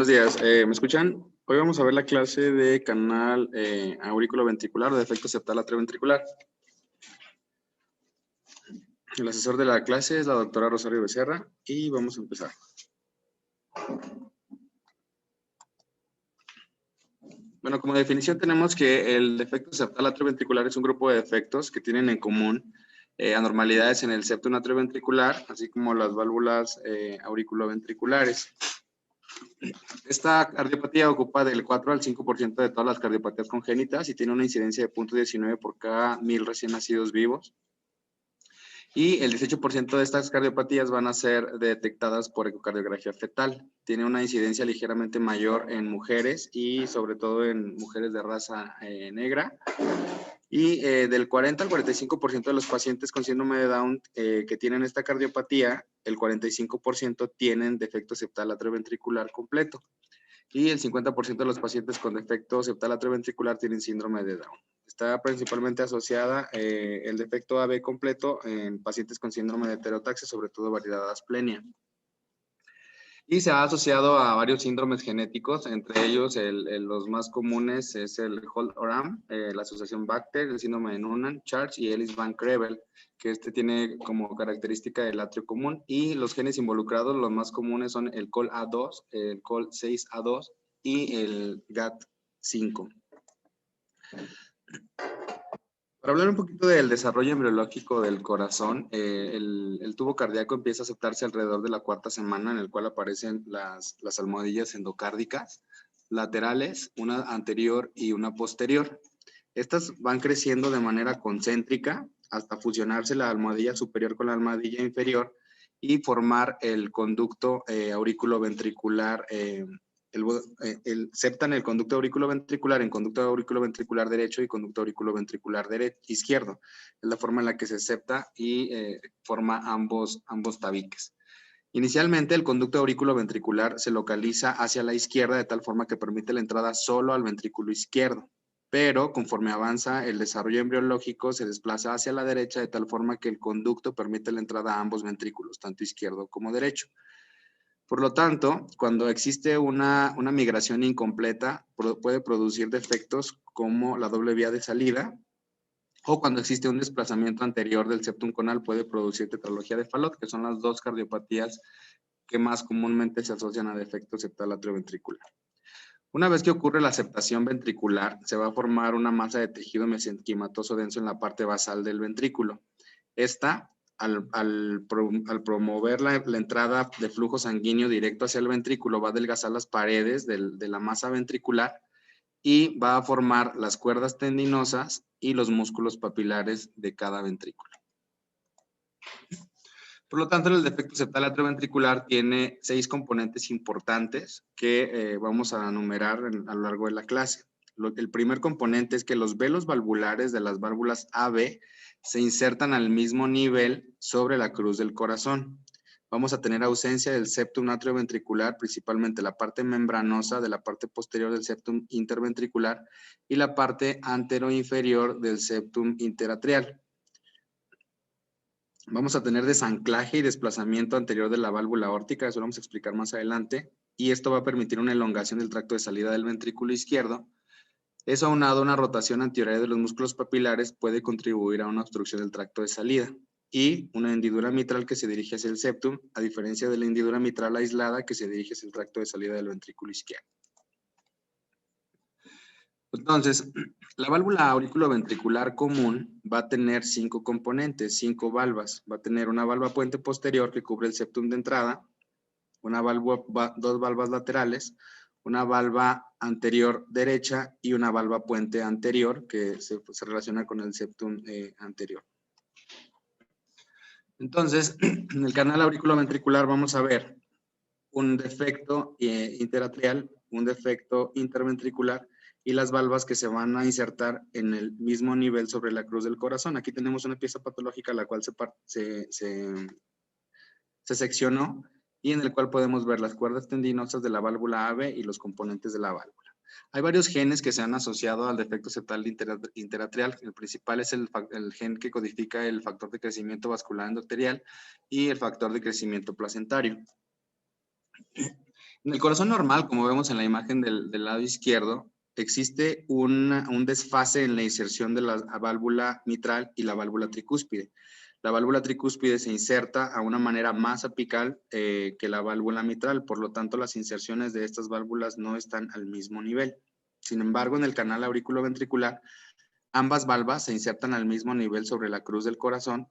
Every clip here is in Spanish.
Buenos días, ¿me escuchan? Hoy vamos a ver la clase de canal auriculoventricular o defecto septal atrioventricular. El asesor de la clase es la doctora Rosario Becerra y vamos a empezar. Bueno, como definición tenemos que el defecto septal atrioventricular es un grupo de defectos que tienen en común anormalidades en el septum atrioventricular, así como las válvulas auriculoventriculares. Esta cardiopatía ocupa del 4 al 5% de todas las cardiopatías congénitas y tiene una incidencia de 0.19 por cada 1000 recién nacidos vivos. Y el 18% de estas cardiopatías van a ser detectadas por ecocardiografía fetal. Tiene una incidencia ligeramente mayor en mujeres y sobre todo en mujeres de raza negra. Y del 40 al 45% de los pacientes con síndrome de Down que tienen esta cardiopatía, el 45% tienen defecto septal atrioventricular completo. Y el 50% de los pacientes con defecto septal atrioventricular tienen síndrome de Down. Está principalmente asociada el defecto AB completo en pacientes con síndrome de heterotaxia, sobre todo variedad asplenia. Y se ha asociado a varios síndromes genéticos, entre ellos los más comunes es el Holt-Oram, la asociación Bacter, el síndrome de Noonan, Charge y Ellis-Van Creveld, que tiene como característica el atrio común. Y los genes involucrados, los más comunes son el COL-A2, el COL6A2 y el GAT5. Para hablar un poquito del desarrollo embriológico del corazón, el tubo cardíaco empieza a aceptarse alrededor de la 4ª semana, en el cual aparecen las almohadillas endocárdicas laterales, una anterior y una posterior. Estas van creciendo de manera concéntrica hasta fusionarse la almohadilla superior con la almohadilla inferior y formar el conducto auriculoventricular septan el conducto auriculoventricular en conducto auriculoventricular derecho y conducto auriculoventricular izquierdo. Es la forma en la que se septa y forma ambos tabiques. Inicialmente, el conducto auriculoventricular se localiza hacia la izquierda de tal forma que permite la entrada solo al ventrículo izquierdo, pero conforme avanza el desarrollo embriológico se desplaza hacia la derecha de tal forma que el conducto permite la entrada a ambos ventrículos, tanto izquierdo como derecho. Por lo tanto, cuando existe una migración incompleta, puede producir defectos como la doble vía de salida, o cuando existe un desplazamiento anterior del septum conal puede producir tetralogía de Fallot, que son las dos cardiopatías que más comúnmente se asocian a defecto septal atrioventricular. Una vez que ocurre la septación ventricular, se va a formar una masa de tejido mesenquimatoso denso en la parte basal del ventrículo. Esta, al promover la entrada de flujo sanguíneo directo hacia el ventrículo, va a adelgazar las paredes de la masa ventricular y va a formar las cuerdas tendinosas y los músculos papilares de cada ventrículo. Por lo tanto, el defecto septal atrioventricular tiene 6 componentes importantes que vamos a enumerar a lo largo de la clase. El primer componente es que los velos valvulares de las válvulas AB se insertan al mismo nivel sobre la cruz del corazón. Vamos a tener ausencia del septum atrioventricular, principalmente la parte membranosa de la parte posterior del septum interventricular y la parte anteroinferior del septum interatrial. Vamos a tener desanclaje y desplazamiento anterior de la válvula aórtica, eso lo vamos a explicar más adelante, y esto va a permitir una elongación del tracto de salida del ventrículo izquierdo. Eso aunado a una rotación anterior de los músculos papilares puede contribuir a una obstrucción del tracto de salida y una hendidura mitral que se dirige hacia el septum, a diferencia de la hendidura mitral aislada que se dirige hacia el tracto de salida del ventrículo izquierdo. Entonces, la válvula auriculoventricular común va a tener 5 componentes, 5 valvas. Va a tener una valva puente posterior que cubre el septum de entrada, dos valvas laterales, una valva anterior derecha y una valva puente anterior que se relaciona con el septum anterior. Entonces, en el canal auriculoventricular vamos a ver un defecto interatrial, un defecto interventricular y las valvas que se van a insertar en el mismo nivel sobre la cruz del corazón. Aquí tenemos una pieza patológica la cual se seccionó y en el cual podemos ver las cuerdas tendinosas de la válvula AB y los componentes de la válvula. Hay varios genes que se han asociado al defecto septal interatrial. El principal es el gen que codifica el factor de crecimiento vascular endotelial y el factor de crecimiento placentario. En el corazón normal, como vemos en la imagen del lado izquierdo, existe un desfase en la inserción de la válvula mitral y la válvula tricúspide. La válvula tricúspide se inserta a una manera más apical que la válvula mitral, por lo tanto las inserciones de estas válvulas no están al mismo nivel. Sin embargo, en el canal aurículo-ventricular, ambas valvas se insertan al mismo nivel sobre la cruz del corazón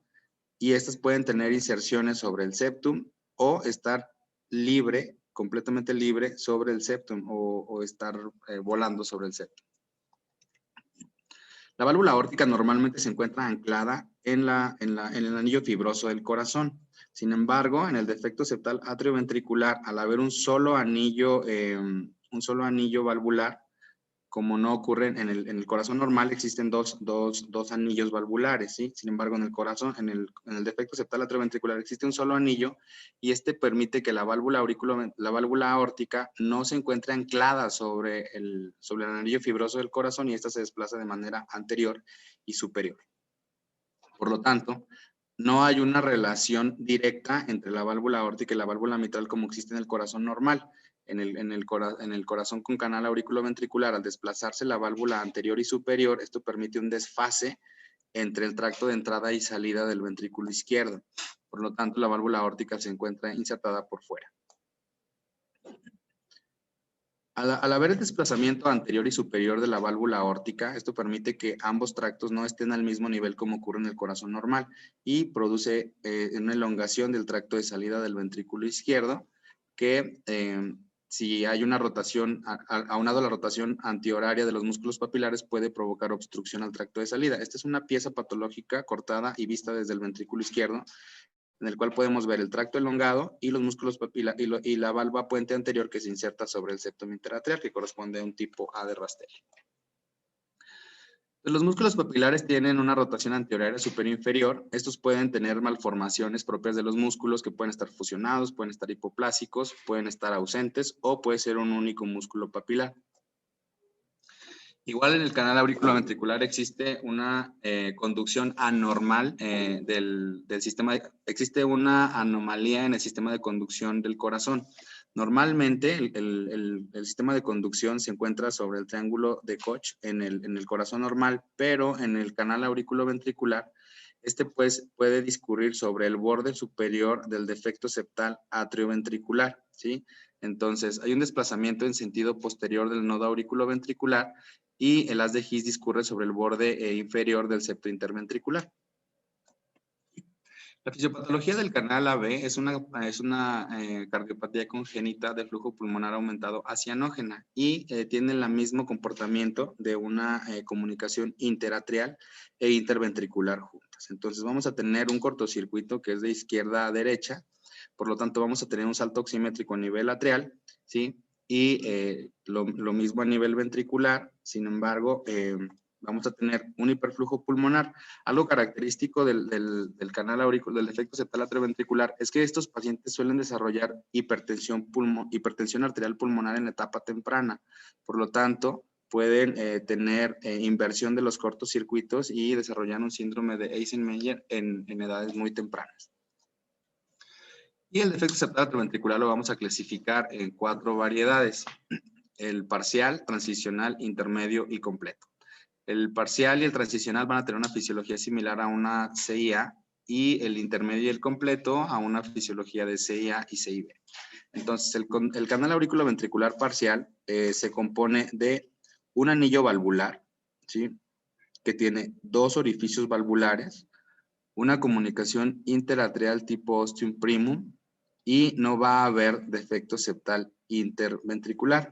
y estas pueden tener inserciones sobre el septum o estar libre, completamente libre sobre el septum o estar volando sobre el septum. La válvula aórtica normalmente se encuentra anclada en el anillo fibroso del corazón. Sin embargo, en el defecto septal atrioventricular, al haber un solo anillo valvular, como no ocurre en el corazón normal, existen dos anillos valvulares, ¿sí? Sin embargo, en el corazón, en el defecto septal atrioventricular existe un solo anillo y este permite que la válvula aórtica no se encuentre anclada sobre el anillo fibroso del corazón y esta se desplaza de manera anterior y superior. Por lo tanto, no hay una relación directa entre la válvula aórtica y la válvula mitral como existe en el corazón normal. En el corazón con canal aurículo-ventricular, al desplazarse la válvula anterior y superior, esto permite un desfase entre el tracto de entrada y salida del ventrículo izquierdo. Por lo tanto, la válvula aórtica se encuentra insertada por fuera. Al haber el desplazamiento anterior y superior de la válvula aórtica, esto permite que ambos tractos no estén al mismo nivel como ocurre en el corazón normal y produce una elongación del tracto de salida del ventrículo izquierdo que si hay una rotación, aunado a la rotación antihoraria de los músculos papilares, puede provocar obstrucción al tracto de salida. Esta es una pieza patológica cortada y vista desde el ventrículo izquierdo, en el cual podemos ver el tracto elongado y los músculos papilares y la valva puente anterior que se inserta sobre el septum interatrial, que corresponde a un tipo A de Rastelli. Los músculos papilares tienen una rotación antihoraria superior e inferior. Estos pueden tener malformaciones propias de los músculos que pueden estar fusionados, pueden estar hipoplásicos, pueden estar ausentes o puede ser un único músculo papilar. Igual en el canal auriculoventricular existe una conducción anormal del sistema, existe una anomalía en el sistema de conducción del corazón. Normalmente el sistema de conducción se encuentra sobre el triángulo de Koch en el corazón normal, pero en el canal auriculoventricular este pues puede discurrir sobre el borde superior del defecto septal atrioventricular, ¿sí? Entonces hay un desplazamiento en sentido posterior del nodo auriculoventricular y el haz de His discurre sobre el borde inferior del septo interventricular. La fisiopatología del canal AB es una cardiopatía congénita de flujo pulmonar aumentado acianógena y tiene el mismo comportamiento de una comunicación interatrial e interventricular juntas. Entonces vamos a tener un cortocircuito que es de izquierda a derecha, por lo tanto vamos a tener un salto oximétrico a nivel atrial, ¿sí? Y lo mismo a nivel ventricular, sin embargo, vamos a tener un hiperflujo pulmonar. Algo característico del canal auricular, del defecto septal atrioventricular, es que estos pacientes suelen desarrollar hipertensión arterial pulmonar en etapa temprana. Por lo tanto, pueden tener inversión de los cortocircuitos y desarrollar un síndrome de Eisenmenger en edades muy tempranas. Y el defecto septal atrioventricular lo vamos a clasificar en 4 variedades: el parcial, transicional, intermedio y completo. El parcial y el transicional van a tener una fisiología similar a una CIA y el intermedio y el completo a una fisiología de CIA y CIB. Entonces, el canal auriculoventricular parcial se compone de un anillo valvular, ¿sí? Que tiene 2 orificios valvulares, una comunicación interatrial tipo ostium primum y no va a haber defecto septal interventricular.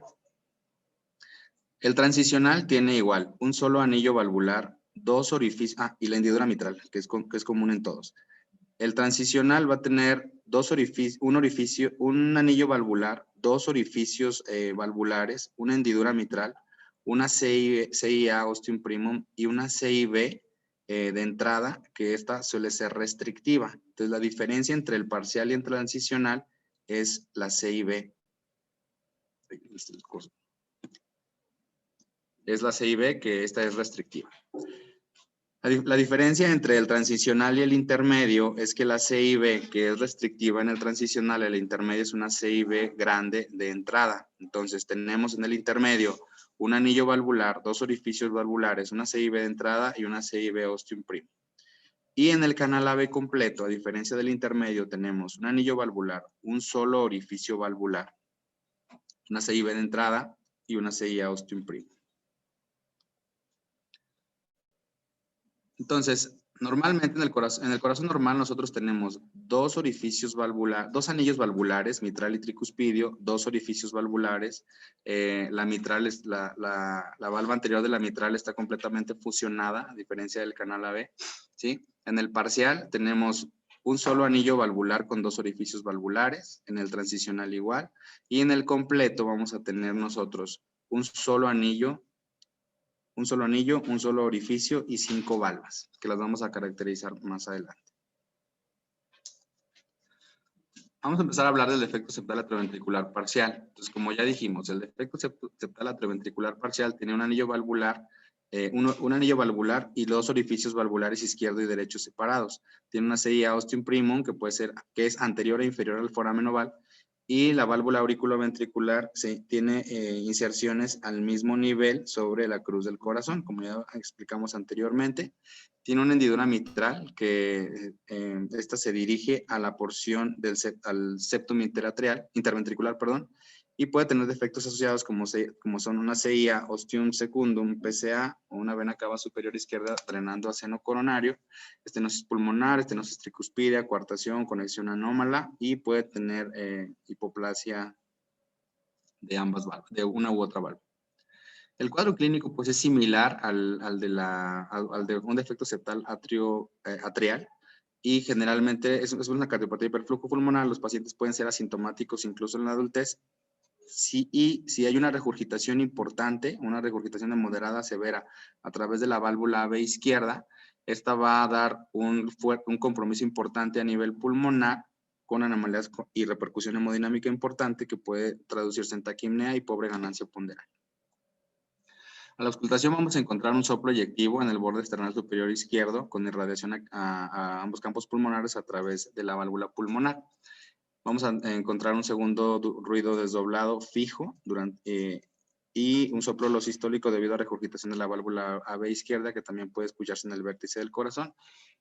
El transicional tiene igual un solo anillo valvular, 2 orificios, y la hendidura mitral, que es común en todos. El transicional va a tener un anillo valvular, 2 orificios valvulares, una hendidura mitral, una CIA ostium primum y una CIB de entrada, que esta suele ser restrictiva. Entonces, la diferencia entre el parcial y el transicional es la CIB. Es la CIB, que esta es restrictiva. La diferencia entre el transicional y el intermedio es que la CIB, que es restrictiva en el transicional, el intermedio es una CIB grande de entrada. Entonces, tenemos en el intermedio un anillo valvular, dos orificios valvulares, una CIB de entrada y una CIB ostium primo. Y en el canal AB completo, a diferencia del intermedio, tenemos un anillo valvular, un solo orificio valvular, una CIB de entrada y una CIA ostium primo. Entonces, normalmente en el corazón normal nosotros tenemos dos orificios valvulares, dos anillos valvulares, mitral y tricuspidio, dos orificios valvulares. La mitral, la valva anterior de la mitral está completamente fusionada, a diferencia del canal AB, ¿sí? En el parcial tenemos un solo anillo valvular con dos orificios valvulares, en el transicional igual, y en el completo vamos a tener nosotros un solo anillo, un solo orificio y 5 valvas, que las vamos a caracterizar más adelante. Vamos a empezar a hablar del defecto septal atrioventricular parcial. Entonces, como ya dijimos, el defecto septal atrioventricular parcial tiene un anillo valvular, un anillo valvular y dos orificios valvulares izquierdo y derecho separados. Tiene una CIA ostium primum que es anterior e inferior al foramen oval, y la válvula auriculoventricular tiene inserciones al mismo nivel sobre la cruz del corazón, como ya explicamos anteriormente. Tiene una hendidura mitral que esta se dirige a la porción al septum interventricular, y puede tener defectos asociados como son una CIA ostium secundum, PCA, o una vena cava superior izquierda drenando a seno coronario, estenosis pulmonar, estenosis tricuspidea, coartación, conexión anómala, y puede tener hipoplasia de ambas valvas, de una u otra válvula. El cuadro clínico pues es similar al de un defecto septal atrial, y generalmente es una cardiopatía de hiperflujo pulmonar. Los pacientes pueden ser asintomáticos incluso en la adultez. Y si hay una regurgitación importante, una regurgitación de moderada a severa a través de la válvula AB izquierda, esta va a dar un compromiso importante a nivel pulmonar, con anomalías y repercusión hemodinámica importante que puede traducirse en taquimnea y pobre ganancia ponderal. A la auscultación vamos a encontrar un soplo eyectivo en el borde external superior izquierdo con irradiación a ambos campos pulmonares a través de la válvula pulmonar. Vamos a encontrar un segundo ruido desdoblado fijo y un soplo sistólico debido a regurgitación de la válvula AB izquierda, que también puede escucharse en el vértice del corazón.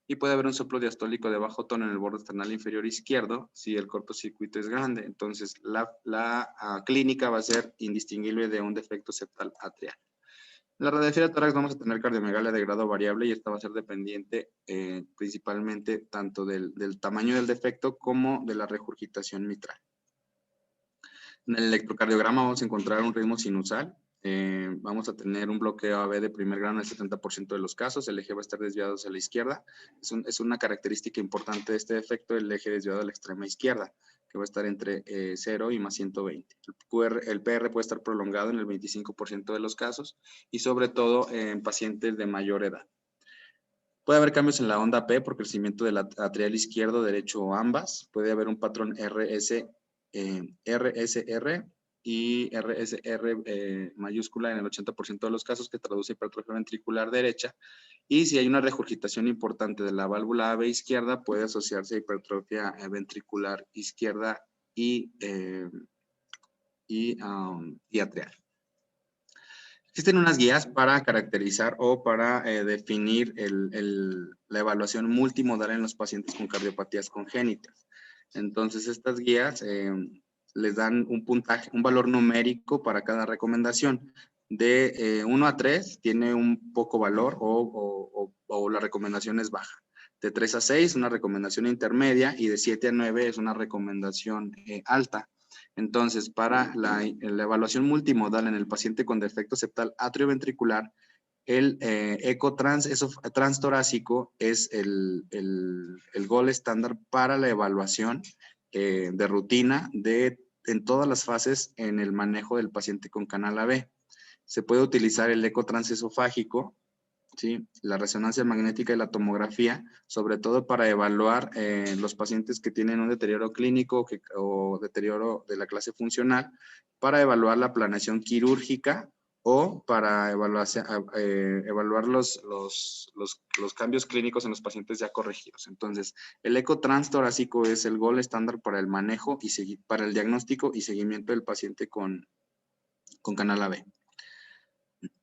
Y puede haber un soplo diastólico de bajo tono en el borde external inferior izquierdo si el cortocircuito es grande. Entonces, la clínica va a ser indistinguible de un defecto septal atrial. En la radiografía de tórax vamos a tener cardiomegalia de grado variable, y esta va a ser dependiente principalmente tanto del tamaño del defecto como de la regurgitación mitral. En el electrocardiograma vamos a encontrar un ritmo sinusal. Vamos a tener un bloqueo AB de primer grado en el 70% de los casos. El eje va a estar desviado hacia la izquierda. Es una característica importante de este defecto, el eje desviado a la extrema izquierda, que va a estar entre 0 y más 120. El PR puede estar prolongado en el 25% de los casos, y sobre todo en pacientes de mayor edad. Puede haber cambios en la onda P por crecimiento del atrial izquierdo, derecho o ambas. Puede haber un patrón RSR y RSR mayúscula en el 80% de los casos, que traduce hipertrofia ventricular derecha. Y si hay una regurgitación importante de la válvula AB izquierda, puede asociarse a hipertrofia ventricular izquierda y atrial. Existen unas guías para caracterizar o para definir la evaluación multimodal en los pacientes con cardiopatías congénitas. Entonces, estas guías les dan un puntaje, un valor numérico para cada recomendación. De 1 a 3 tiene un poco valor o la recomendación es baja. De 3 a 6, una recomendación intermedia, y de 7 a 9 es una recomendación alta. Entonces, para la evaluación multimodal en el paciente con defecto septal atrioventricular, el eco transtorácico es el gold estándar para la evaluación de rutina en todas las fases en el manejo del paciente con canal AB. Se puede utilizar el eco transesofágico, ¿sí?, la resonancia magnética y la tomografía, sobre todo para evaluar los pacientes que tienen un deterioro clínico o deterioro de la clase funcional, para evaluar la planeación quirúrgica o para evaluar los cambios clínicos en los pacientes ya corregidos. Entonces, el eco transtorácico es el gold estándar para el manejo y para el diagnóstico y seguimiento del paciente con canal AB.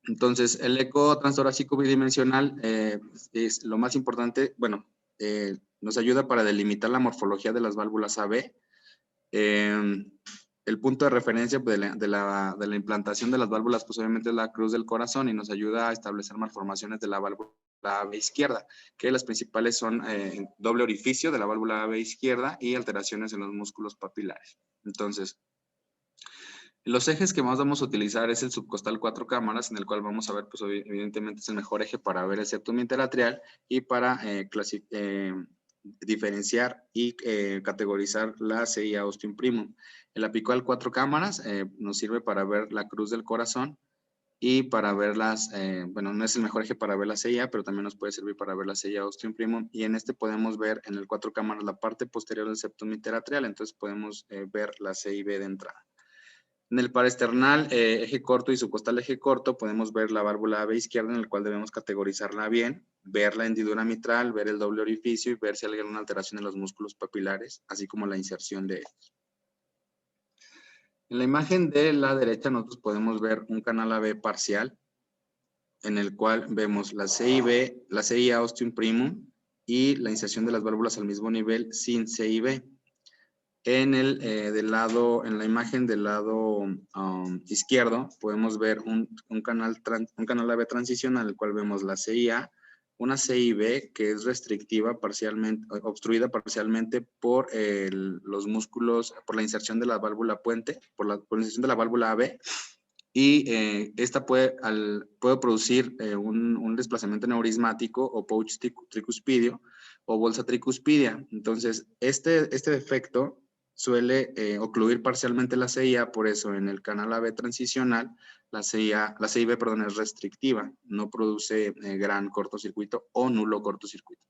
Entonces, el eco transtorácico bidimensional es lo más importante, bueno, nos ayuda para delimitar la morfología de las válvulas AB. El punto de referencia pues, de la implantación de las válvulas, pues obviamente es la cruz del corazón y nos ayuda a establecer malformaciones de la válvula AB izquierda, que las principales son doble orificio de la válvula AB izquierda y alteraciones en los músculos papilares. Entonces, los ejes que más vamos a utilizar es el subcostal 4 cámaras, en el cual vamos a ver, pues evidentemente es el mejor eje para ver el septum interatrial y para diferenciar y categorizar la CIA ostium primum. El apical 4 cámaras nos sirve para ver la cruz del corazón y para ver bueno, no es el mejor eje para ver la CIA, pero también nos puede servir para ver la CIA ostium primum. Y en este podemos ver en el 4 cámaras la parte posterior del septum interatrial, entonces podemos ver la CIB de entrada. En el paraesternal, eje corto y subcostal eje corto, podemos ver la válvula AB izquierda, en el cual debemos categorizarla bien, ver la hendidura mitral, ver el doble orificio y ver si hay alguna alteración en los músculos papilares, así como la inserción de ellos. En la imagen de la derecha nosotros podemos ver un canal AB parcial, en el cual vemos la CIB, la CIA ostium primum y la inserción de las válvulas al mismo nivel sin CIB. En la imagen del lado izquierdo podemos ver un canal AB transicional, el cual vemos la CIA, una CIB que es restrictiva parcialmente, obstruida parcialmente por los músculos, por la inserción de la válvula puente, por la inserción de la válvula AB, y esta puede producir un desplazamiento neurismático o pouch tricuspidio o bolsa tricuspidia. Entonces, este defecto suele ocluir parcialmente la CIA, por eso en el canal AB transicional la CIB, perdón, es restrictiva, no produce gran cortocircuito o nulo cortocircuito.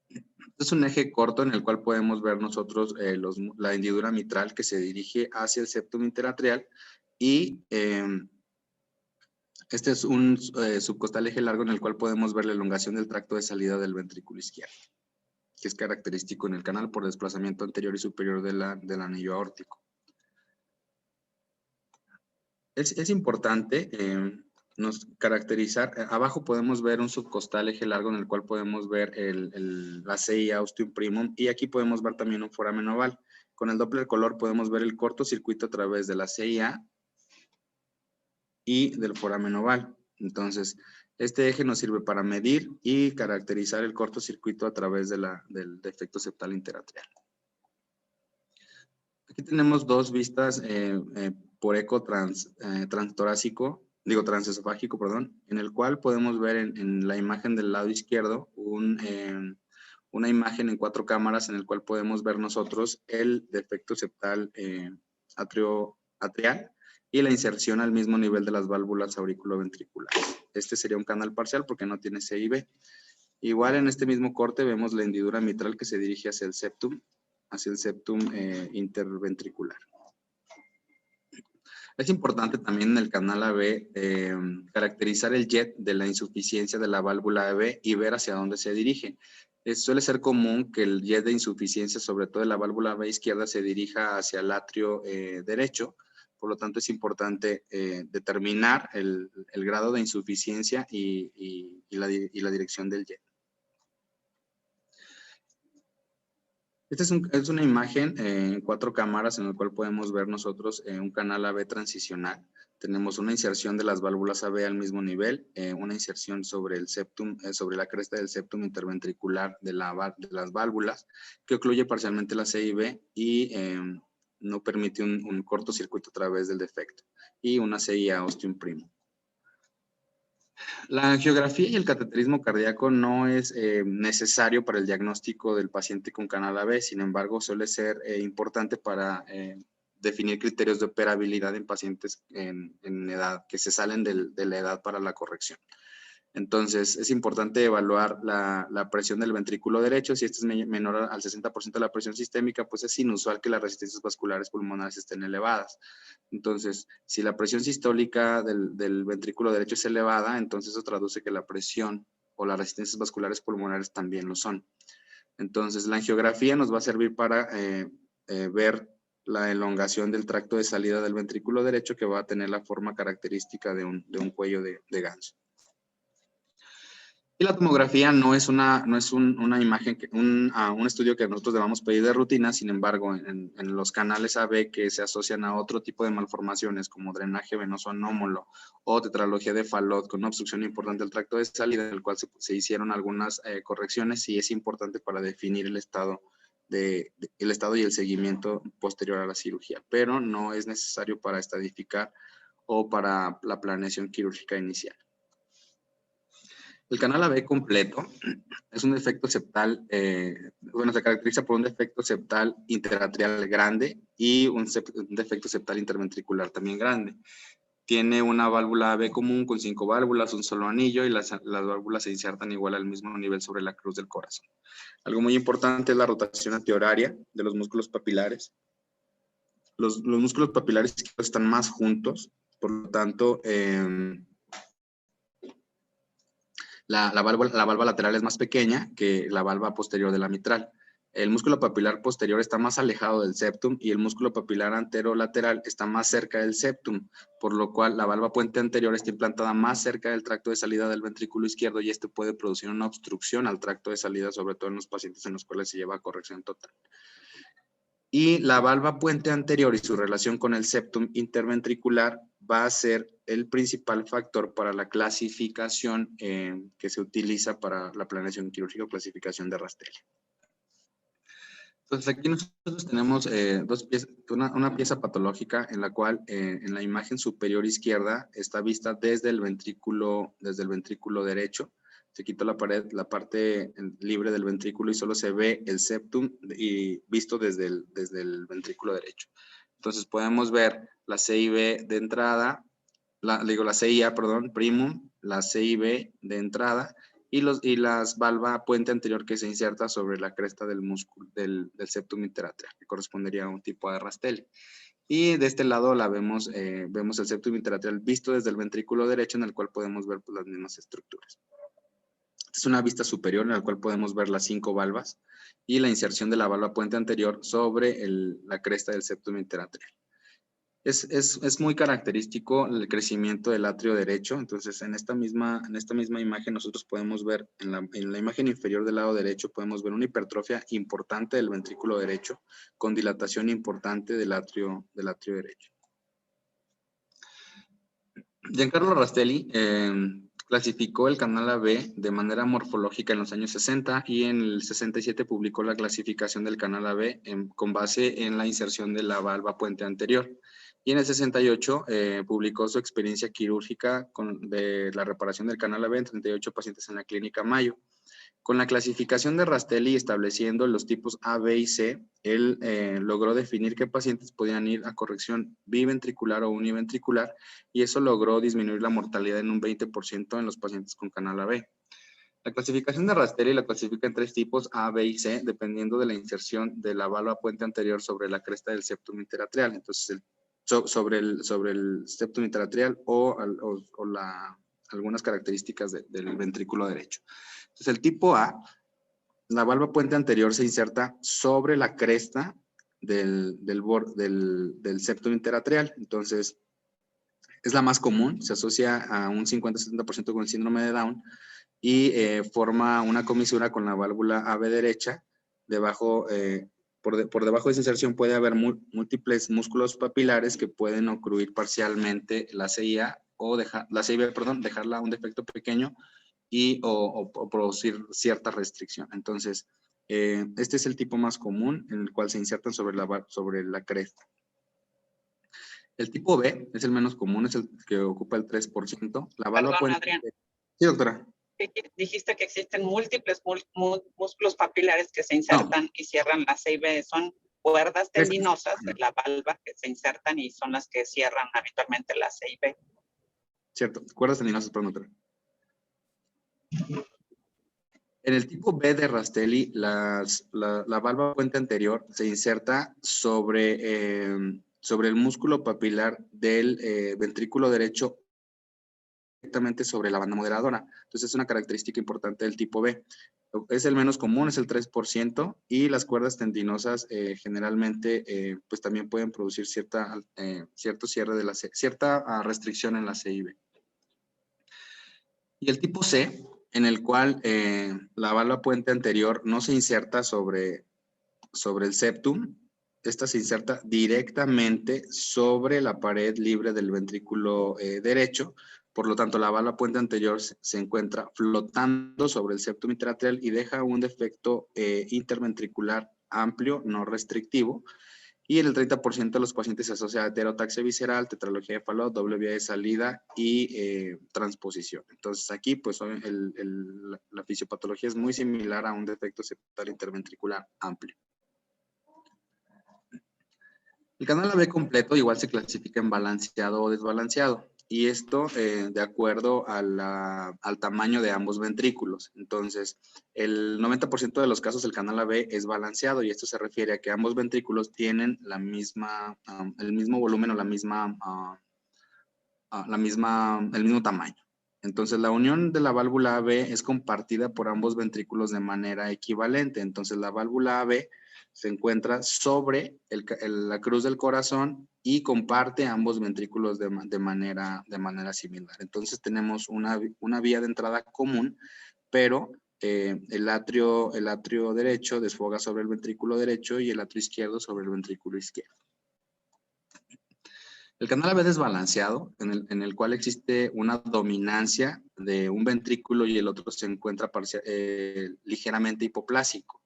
Este es un eje corto en el cual podemos ver nosotros la hendidura mitral que se dirige hacia el septum interatrial y este es un subcostal eje largo en el cual podemos ver la elongación del tracto de salida del ventrículo izquierdo, que es característico en el canal por desplazamiento anterior y superior del anillo aórtico. Es importante caracterizar, abajo podemos ver un subcostal eje largo en el cual podemos ver la CIA ostium primum y aquí podemos ver también un foramen oval. Con el Doppler color podemos ver el cortocircuito a través de la CIA y del foramen oval. Entonces, este eje nos sirve para medir y caracterizar el cortocircuito a través del defecto septal interatrial. Aquí tenemos dos vistas por eco transtorácico, transesofágico, perdón, en el cual podemos ver en la imagen del lado izquierdo una imagen en 4 cámaras en el cual podemos ver nosotros el defecto septal atrial y la inserción al mismo nivel de las válvulas auriculoventriculares. Este sería un canal parcial porque no tiene CIB. Igual en este mismo corte vemos la hendidura mitral que se dirige hacia el septum interventricular. Es importante también en el canal AB caracterizar el jet de la insuficiencia de la válvula AB y ver hacia dónde se dirige. Suele ser común que el jet de insuficiencia, sobre todo de la válvula AB izquierda, se dirija hacia el atrio derecho. Por lo tanto, es importante determinar el grado de insuficiencia y la dirección del jet. Esta es una imagen en 4 cámaras en la cual podemos ver nosotros un canal AB transicional. Tenemos una inserción de las válvulas AB al mismo nivel, una inserción sobre el septum, sobre la cresta del septum interventricular de las válvulas, que ocluye parcialmente la CIB y no permite un cortocircuito a través del defecto, y una CIA ostium primum. La angiografía y el cateterismo cardíaco no es necesario para el diagnóstico del paciente con canal AB, sin embargo, suele ser importante para definir criterios de operabilidad en pacientes en edad, que se salen de la edad para la corrección. Entonces, es importante evaluar la presión del ventrículo derecho. Si este es menor al 60% de la presión sistémica, pues es inusual que las resistencias vasculares pulmonares estén elevadas. Entonces, si la presión sistólica del ventrículo derecho es elevada, entonces eso traduce que la presión o las resistencias vasculares pulmonares también lo son. Entonces, la angiografía nos va a servir para ver la elongación del tracto de salida del ventrículo derecho, que va a tener la forma característica de un cuello de ganso. Y la tomografía no es una imagen, un estudio que nosotros debamos pedir de rutina. Sin embargo, en los canales AB que se asocian a otro tipo de malformaciones como drenaje venoso anómalo o tetralogía de Fallot con una obstrucción importante del tracto de salida, en el cual se hicieron algunas correcciones, y es importante para definir el estado y el seguimiento posterior a la cirugía, pero no es necesario para estadificar o para la planeación quirúrgica inicial. El canal AB completo es un defecto septal, se caracteriza por un defecto septal interatrial grande y un defecto septal interventricular también grande. Tiene una válvula AB común con 5 válvulas, un solo anillo, y las válvulas se insertan igual al mismo nivel sobre la cruz del corazón. Algo muy importante es la rotación antihoraria de los músculos papilares. Los músculos papilares están más juntos, por lo tanto, la valva lateral es más pequeña que la valva posterior de la mitral. El músculo papilar posterior está más alejado del septum y el músculo papilar anterolateral está más cerca del septum, por lo cual la valva puente anterior está implantada más cerca del tracto de salida del ventrículo izquierdo, y este puede producir una obstrucción al tracto de salida, sobre todo en los pacientes en los cuales se lleva a corrección total. Y la valva puente anterior y su relación con el septum interventricular va a ser el principal factor para la clasificación que se utiliza para la planeación quirúrgica o clasificación de Rastelli. Entonces aquí nosotros tenemos una pieza patológica en la cual en la imagen superior izquierda está vista desde el ventrículo derecho. Se quitó la parte libre del ventrículo y solo se ve el septum y visto desde el ventrículo derecho. Entonces podemos ver la CIB de entrada, la CIA, perdón, primum, la CIB de entrada y las valva puente anterior que se inserta sobre la cresta del músculo del septum interatrial, que correspondería a un tipo de Rastelli. Y de este lado vemos el septum interatrial visto desde el ventrículo derecho, en el cual podemos ver pues, las mismas estructuras. Esta es una vista superior en la cual podemos ver las 5 valvas y la inserción de la valva puente anterior sobre la cresta del septum interatrial. Es muy característico el crecimiento del atrio derecho. Entonces, en esta misma imagen nosotros podemos ver, en la imagen inferior del lado derecho, podemos ver una hipertrofia importante del ventrículo derecho con dilatación importante del atrio derecho. Giancarlo Rastelli clasificó el canal AB de manera morfológica en los años 60 y en el 67 publicó la clasificación del canal AB con base en la inserción de la valva puente anterior. Y en el 68 publicó su experiencia quirúrgica de la reparación del canal AB en 38 pacientes en la clínica Mayo. Con la clasificación de Rastelli estableciendo los tipos A, B y C, él logró definir qué pacientes podían ir a corrección biventricular o univentricular, y eso logró disminuir la mortalidad en un 20% en los pacientes con canal AB. La clasificación de Rastelli la clasifica en 3 tipos, A, B y C, dependiendo de la inserción de la valva puente anterior sobre la cresta del septum interatrial. Entonces, sobre el septum interatrial o algunas características del ventrículo derecho. Entonces, el tipo A, la valva puente anterior se inserta sobre la cresta del septum interatrial. Entonces, es la más común, se asocia a un 50-70% con el síndrome de Down y forma una comisura con la válvula AB derecha. Por debajo de esa inserción puede haber múltiples músculos papilares que pueden ocluir parcialmente la CIA o dejarla un defecto pequeño o producir cierta restricción. Entonces, este es el tipo más común en el cual se insertan sobre la cresta. El tipo B es el menos común, es el que ocupa el 3%. Perdón, Adrián. Sí, doctora. Dijiste que existen múltiples músculos papilares que se insertan y cierran la CIB. Son cuerdas tendinosas de la valva que se insertan y son las que cierran habitualmente la CIB. Cierto, cuerdas tendinosas, perdón, doctora. En el tipo B de Rastelli, la valva puente anterior se inserta sobre el músculo papilar del ventrículo derecho, directamente sobre la banda moderadora. Entonces es una característica importante del tipo B. Es el menos común, es el 3%, y las cuerdas tendinosas generalmente pues también pueden producir cierto cierre de cierta restricción en la CIB. Y el tipo C, en el cual la valva puente anterior no se inserta sobre el septum, esta se inserta directamente sobre la pared libre del ventrículo derecho. Por lo tanto, la valva puente anterior se encuentra flotando sobre el septum interatrial y deja un defecto interventricular amplio, no restrictivo. Y en el 30% de los pacientes se asocia a heterotaxia visceral, tetralogía de Fallot, doble vía de salida y transposición. Entonces aquí, pues, la fisiopatología es muy similar a un defecto septal interventricular amplio. El canal AB completo igual se clasifica en balanceado o desbalanceado, y esto de acuerdo al tamaño de ambos ventrículos. Entonces, el 90% de los casos el canal AB es balanceado, y esto se refiere a que ambos ventrículos tienen el mismo volumen o el mismo tamaño. Entonces, la unión de la válvula AB es compartida por ambos ventrículos de manera equivalente. Entonces, la válvula AB se encuentra sobre la cruz del corazón y comparte ambos ventrículos de manera similar. Entonces, tenemos una vía de entrada común, pero el atrio derecho desfoga sobre el ventrículo derecho y el atrio izquierdo sobre el ventrículo izquierdo. El canal AB desbalanceado, en el cual existe una dominancia de un ventrículo y el otro se encuentra ligeramente hipoplásico.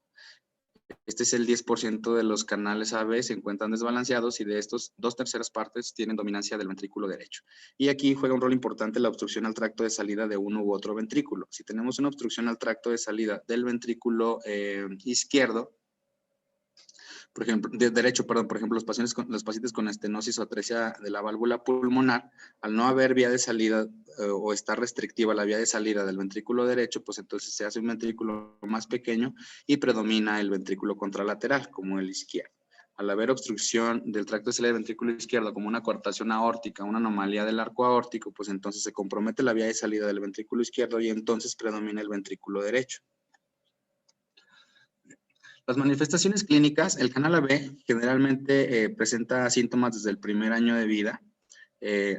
Este es el 10% de los canales AB se encuentran desbalanceados, y de estos 2/3 partes tienen dominancia del ventrículo derecho. Y aquí juega un rol importante la obstrucción al tracto de salida de uno u otro ventrículo. Si tenemos una obstrucción al tracto de salida del ventrículo izquierdo, por ejemplo, por ejemplo, los pacientes con estenosis o atresia de la válvula pulmonar, al no haber vía de salida o estar restrictiva la vía de salida del ventrículo derecho, pues entonces se hace un ventrículo más pequeño y predomina el ventrículo contralateral, como el izquierdo. Al haber obstrucción del tracto de salida del ventrículo izquierdo, como una coartación aórtica, una anomalía del arco aórtico, pues entonces se compromete la vía de salida del ventrículo izquierdo y entonces predomina el ventrículo derecho. Las manifestaciones clínicas, el canal AB generalmente presenta síntomas desde el primer año de vida.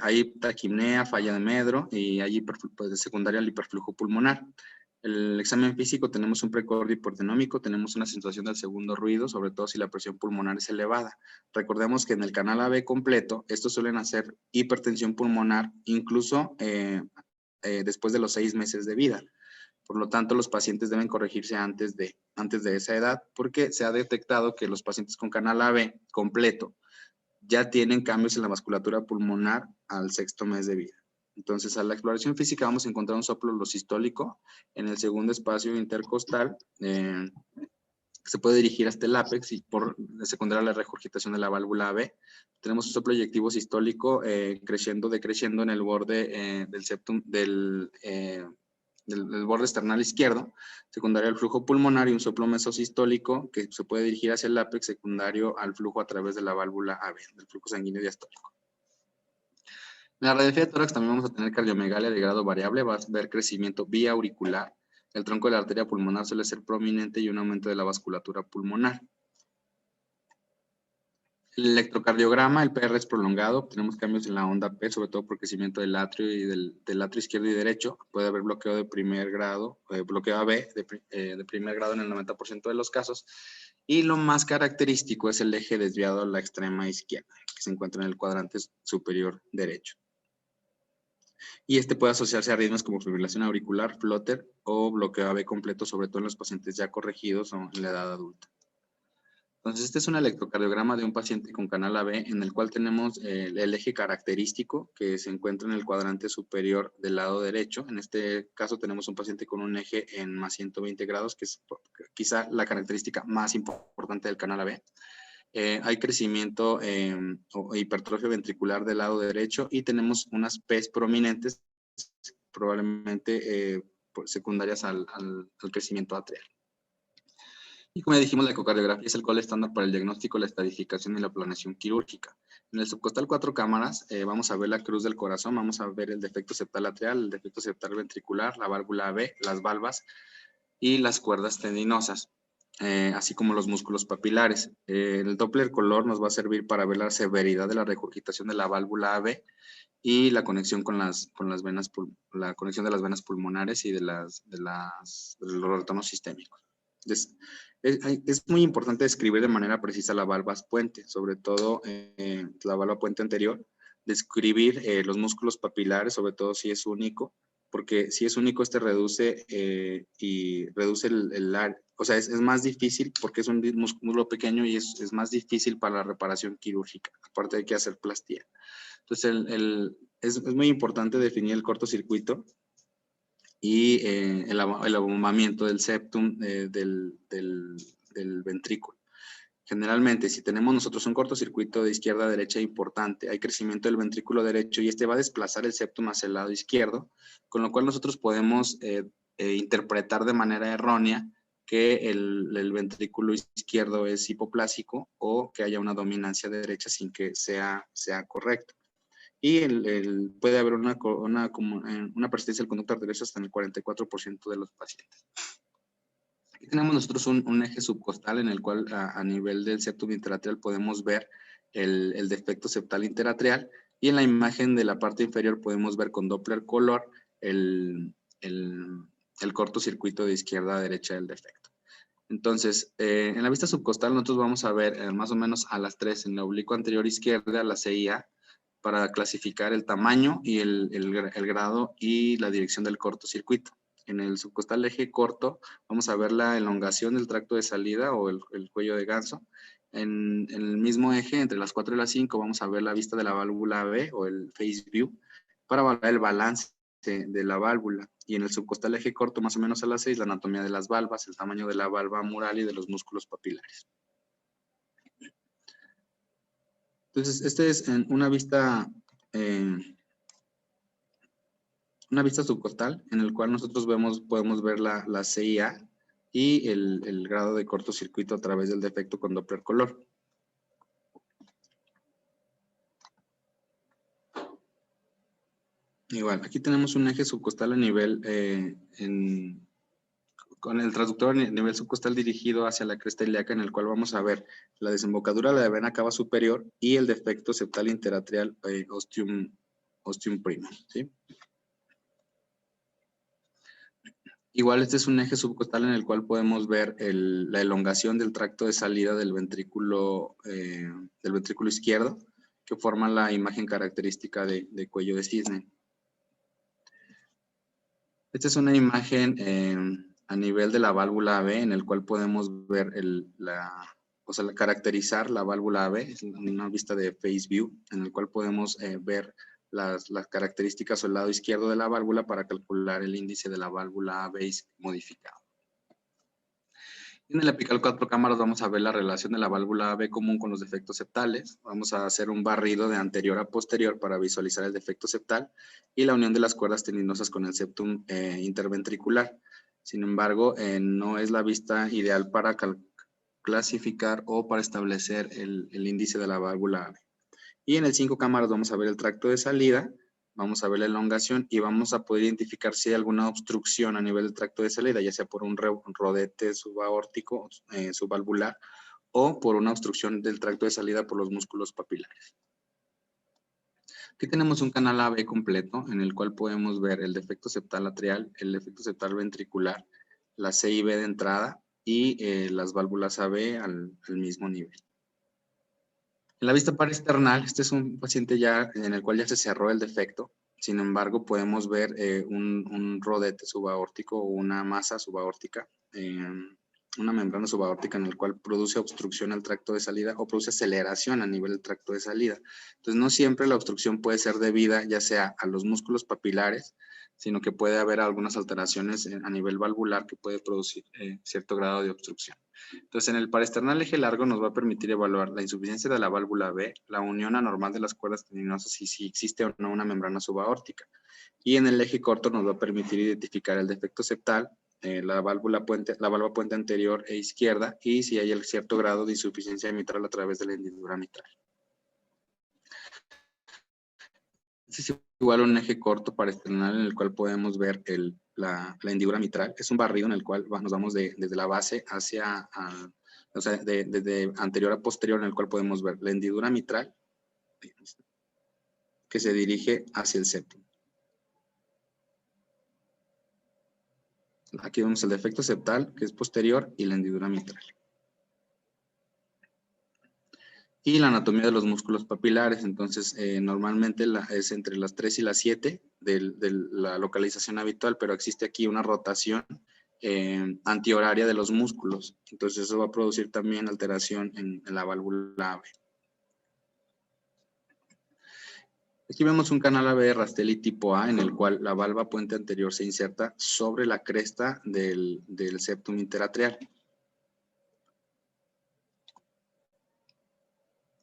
Hay taquipnea, falla de medro, y hay pues, de secundaria el hiperflujo pulmonar. El examen físico, tenemos un precordio hipotenómico, tenemos una acentuación del segundo ruido, sobre todo si la presión pulmonar es elevada. Recordemos que en el canal AB completo, estos suelen hacer hipertensión pulmonar incluso después de los 6 meses de vida. Por lo tanto, los pacientes deben corregirse antes de esa edad, porque se ha detectado que los pacientes con canal AB completo ya tienen cambios en la vasculatura pulmonar al 6º mes de vida. Entonces, a la exploración física vamos a encontrar un soplo sistólico en el segundo espacio intercostal, que se puede dirigir hasta el ápex, y por secundaria la regurgitación de la válvula AB. Tenemos un soplo eyectivo sistólico decreciendo en el borde del septum del borde external izquierdo, secundario al flujo pulmonar, y un soplo mesosistólico que se puede dirigir hacia el ápex, secundario al flujo a través de la válvula AB, del flujo sanguíneo diastólico. En la radiografía de tórax también vamos a tener cardiomegalia de grado variable, va a haber crecimiento vía auricular, el tronco de la arteria pulmonar suele ser prominente y un aumento de la vasculatura pulmonar. El electrocardiograma, el PR es prolongado, tenemos cambios en la onda P, sobre todo por crecimiento del atrio y del atrio izquierdo y derecho. Puede haber bloqueo de primer grado, bloqueo AB de primer grado en el 90% de los casos. Y lo más característico es el eje desviado a la extrema izquierda, que se encuentra en el cuadrante superior derecho. Y este puede asociarse a arritmias como fibrilación auricular, flutter o bloqueo AB completo, sobre todo en los pacientes ya corregidos o en la edad adulta. Entonces, este es un electrocardiograma de un paciente con canal AB, en el cual tenemos el eje característico que se encuentra en el cuadrante superior del lado derecho. En este caso tenemos un paciente con un eje en más 120 grados, que es quizá la característica más importante del canal AB. Hay crecimiento o hipertrofia ventricular del lado derecho, y tenemos unas P's prominentes, probablemente secundarias al crecimiento atrial. Y como ya dijimos, la ecocardiografía es el gol estándar para el diagnóstico, la estadificación y la planeación quirúrgica. En el subcostal 4 cámaras vamos a ver la cruz del corazón, vamos a ver el defecto septal atrial, el defecto septal ventricular, la válvula AB, las valvas y las cuerdas tendinosas, así como los músculos papilares. El Doppler color nos va a servir para ver la severidad de la regurgitación de la válvula AB y la conexión con las venas, la conexión de las venas pulmonares y de los retornos sistémicos. Es muy importante describir de manera precisa la valva puente, sobre todo la valva puente anterior, describir los músculos papilares, sobre todo si es único, porque si es único, este reduce o sea, es más difícil porque es un músculo pequeño y es más difícil para la reparación quirúrgica, aparte de que hacer plastía. Entonces, es muy importante definir el cortocircuito y el abombamiento del septum del ventrículo. Generalmente, si tenemos nosotros un cortocircuito de izquierda a derecha importante, hay crecimiento del ventrículo derecho y este va a desplazar el septum hacia el lado izquierdo, con lo cual nosotros podemos interpretar de manera errónea que el ventrículo izquierdo es hipoplásico o que haya una dominancia derecha sin que sea correcto. Y puede haber una persistencia del conducto arterioso hasta en el 44% de los pacientes. Aquí tenemos nosotros un eje subcostal en el cual a nivel del septum interatrial podemos ver el defecto septal interatrial y en la imagen de la parte inferior podemos ver con Doppler color el cortocircuito de izquierda a derecha del defecto. Entonces, en la vista subcostal nosotros vamos a ver más o menos a las 3 en la oblicuo anterior izquierda, la CIA, para clasificar el tamaño y el grado y la dirección del cortocircuito. En el subcostal eje corto vamos a ver la elongación del tracto de salida o el cuello de ganso. En el mismo eje, entre las 4 y las 5, vamos a ver la vista de la válvula B o el face view para evaluar el balance de la válvula. Y en el subcostal eje corto, más o menos a las 6, la anatomía de las valvas, el tamaño de la valva mural y de los músculos papilares. Entonces, este es una vista subcostal en el cual nosotros podemos ver la CIA y el grado de cortocircuito a través del defecto con Doppler color. Igual, aquí tenemos un eje subcostal a nivel, con el transductor a nivel subcostal dirigido hacia la cresta ilíaca, en el cual vamos a ver la desembocadura de la vena cava superior y el defecto septal interatrial ostium primo, ¿sí? Igual este es un eje subcostal en el cual podemos ver la elongación del tracto de salida del ventrículo izquierdo, que forma la imagen característica de cuello de cisne. Esta es una imagen a nivel de la válvula AB, en el cual podemos ver caracterizar la válvula AB, es una vista de face view, en el cual podemos ver las características del lado izquierdo de la válvula para calcular el índice de la válvula AB modificado. En el apical 4 cámaras vamos a ver la relación de la válvula AB común con los defectos septales. Vamos a hacer un barrido de anterior a posterior para visualizar el defecto septal y la unión de las cuerdas tendinosas con el septum interventricular. Sin embargo, no es la vista ideal para clasificar o para establecer el índice de la válvula AB. Y en el 5 cámaras vamos a ver el tracto de salida, vamos a ver la elongación y vamos a poder identificar si hay alguna obstrucción a nivel del tracto de salida, ya sea por un rodete subaórtico, subvalvular, o por una obstrucción del tracto de salida por los músculos papilares. Aquí tenemos un canal AB completo en el cual podemos ver el defecto septal atrial, el defecto septal ventricular, la C y B de entrada y las válvulas AB al mismo nivel. En la vista parasternal, este es un paciente ya en el cual ya se cerró el defecto. Sin embargo, podemos ver un rodete subaórtico o una masa subaórtica, una membrana subaórtica en el cual produce obstrucción al tracto de salida o produce aceleración a nivel del tracto de salida. Entonces, no siempre la obstrucción puede ser debida ya sea a los músculos papilares, sino que puede haber algunas alteraciones a nivel valvular que puede producir cierto grado de obstrucción. Entonces, en el parasternal eje largo nos va a permitir evaluar la insuficiencia de la válvula B, la unión anormal de las cuerdas tendinosas y si existe o no una membrana subaórtica. Y en el eje corto nos va a permitir identificar el defecto septal, la válvula puente anterior e izquierda, y si hay el cierto grado de insuficiencia mitral a través de la hendidura mitral. Este es igual un eje corto parasternal en el cual podemos ver la hendidura mitral. Es un barrido en el cual nos vamos desde la base hacia, o sea, desde anterior a posterior, en el cual podemos ver la hendidura mitral que se dirige hacia el septum. Aquí vemos el defecto septal, que es posterior, y la hendidura mitral. Y la anatomía de los músculos papilares. Entonces, normalmente es entre las 3 y las 7 de la localización habitual, pero existe aquí una rotación antihoraria de los músculos. Entonces, eso va a producir también alteración en la válvula AB. Aquí vemos un canal AB de Rastelli tipo A, en el cual la valva puente anterior se inserta sobre la cresta del septum interatrial.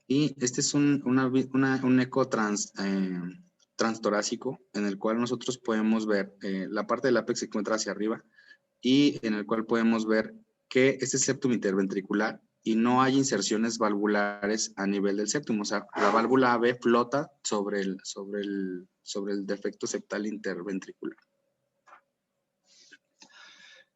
Y este es un eco transtorácico, en el cual nosotros podemos ver la parte del ápex se encuentra hacia arriba, y en el cual podemos ver que este es septum interventricular y no hay inserciones valvulares a nivel del septum. O sea, la válvula AB flota sobre el defecto septal interventricular.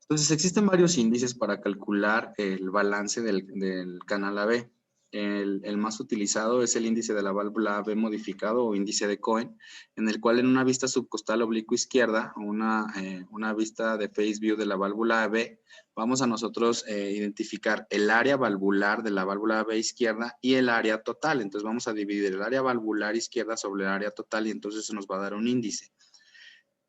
Entonces, existen varios índices para calcular el balance del canal AB. El más utilizado es el índice de la válvula AB modificado o índice de Cohen, en el cual en una vista subcostal oblicua izquierda, o una vista de face view de la válvula AB, vamos a nosotros identificar el área valvular de la válvula AB izquierda y el área total. Entonces vamos a dividir el área valvular izquierda sobre el área total y entonces se nos va a dar un índice.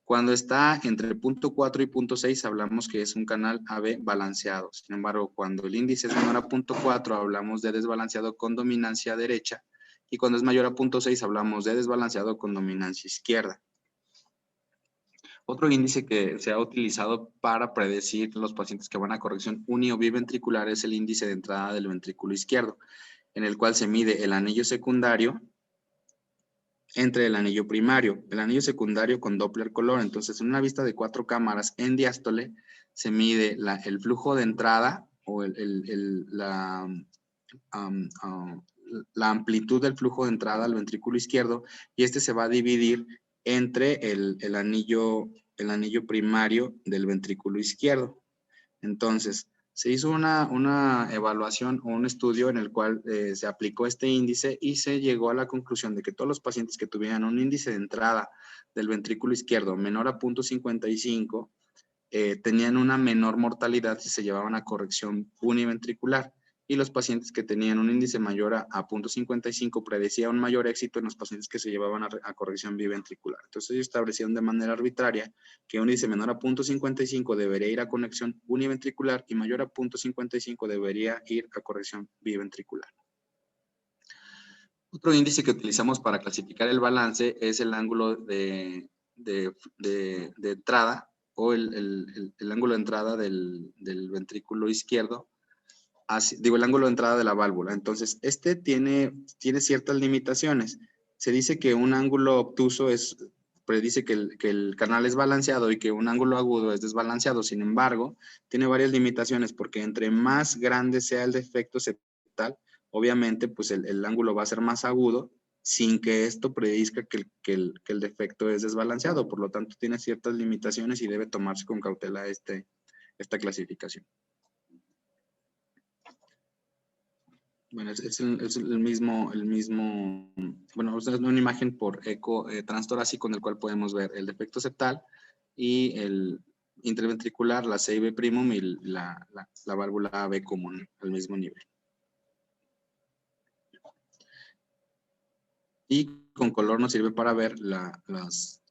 Cuando está entre punto 4 y punto 6, hablamos que es un canal AB balanceado. Sin embargo, cuando el índice es menor a punto 4, hablamos de desbalanceado con dominancia derecha. Y cuando es mayor a punto 6, hablamos de desbalanceado con dominancia izquierda. Otro índice que se ha utilizado para predecir los pacientes que van a corrección uni o biventricular es el índice de entrada del ventrículo izquierdo, en el cual se mide el anillo secundario entre el anillo primario, el anillo secundario con Doppler color. Entonces, en una vista de 4 cámaras en diástole, se mide el flujo de entrada o la amplitud del flujo de entrada al ventrículo izquierdo, y este se va a dividir entre el anillo primario del ventrículo izquierdo. Entonces, se hizo una evaluación o un estudio en el cual se aplicó este índice y se llegó a la conclusión de que todos los pacientes que tuvieran un índice de entrada del ventrículo izquierdo menor a 0.55 tenían una menor mortalidad si se llevaban a corrección univentricular. Y los pacientes que tenían un índice mayor a 0.55 predecía un mayor éxito en los pacientes que se llevaban a corrección biventricular. Entonces ellos establecieron de manera arbitraria que un índice menor a 0.55 debería ir a conexión univentricular y mayor a 0.55 debería ir a corrección biventricular. Otro índice que utilizamos para clasificar el balance es el ángulo de entrada o el ángulo de entrada del ventrículo izquierdo. El ángulo de entrada de la válvula. Entonces, este tiene ciertas limitaciones. Se dice que un ángulo obtuso predice que el canal es balanceado y que un ángulo agudo es desbalanceado. Sin embargo, tiene varias limitaciones porque entre más grande sea el defecto septal, obviamente, pues el ángulo va a ser más agudo sin que esto predizca que el defecto es desbalanceado. Por lo tanto, tiene ciertas limitaciones y debe tomarse con cautela esta clasificación. Bueno, es el mismo, bueno, es una imagen por eco transtorácico en el cual podemos ver el defecto septal y el interventricular, la CIB primum y la válvula AB común al mismo nivel. Y con color nos sirve para ver la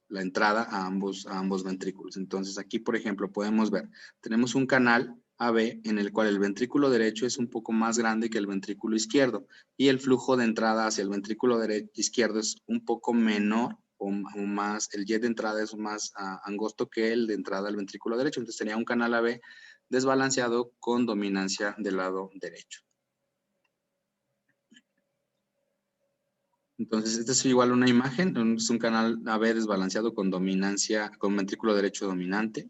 entrada a ambos ventrículos. Entonces aquí, por ejemplo, podemos ver, tenemos un canal AB en el cual el ventrículo derecho es un poco más grande que el ventrículo izquierdo y el flujo de entrada hacia el ventrículo izquierdo es un poco menor o más, el jet de entrada es más angosto que el de entrada al ventrículo derecho. Entonces sería un canal AB desbalanceado con dominancia del lado derecho. Entonces, esta es igual una imagen, es un canal AB desbalanceado con dominancia, con ventrículo derecho dominante.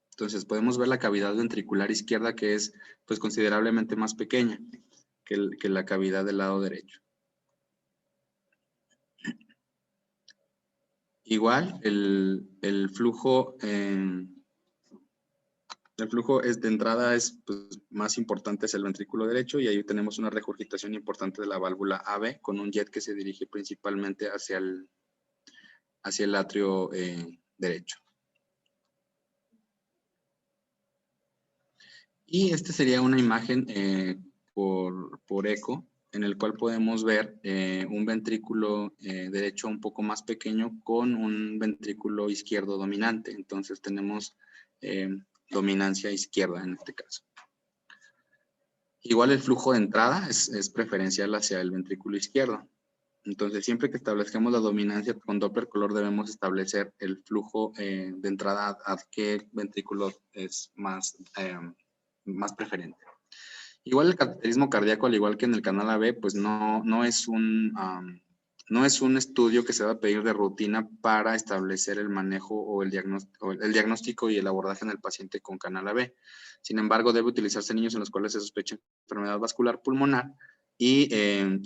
Entonces, podemos ver la cavidad ventricular izquierda que es, pues, considerablemente más pequeña que la cavidad del lado derecho. Igual, el flujo de entrada es pues, más importante es el ventrículo derecho y ahí tenemos una regurgitación importante de la válvula AB con un jet que se dirige principalmente hacia el atrio derecho. Y esta sería una imagen por eco en el cual podemos ver un ventrículo derecho un poco más pequeño con un ventrículo izquierdo dominante. Entonces tenemos dominancia izquierda en este caso. Igual el flujo de entrada es preferencial hacia el ventrículo izquierdo. Entonces, siempre que establezcamos la dominancia con Doppler color, debemos establecer el flujo de entrada a qué ventrículo es más preferente. Igual el cateterismo cardíaco, al igual que en el canal AB, pues no es un estudio que se va a pedir de rutina para establecer el manejo o el diagnóstico y el abordaje en el paciente con canal AB. Sin embargo, debe utilizarse en niños en los cuales se sospecha enfermedad vascular pulmonar y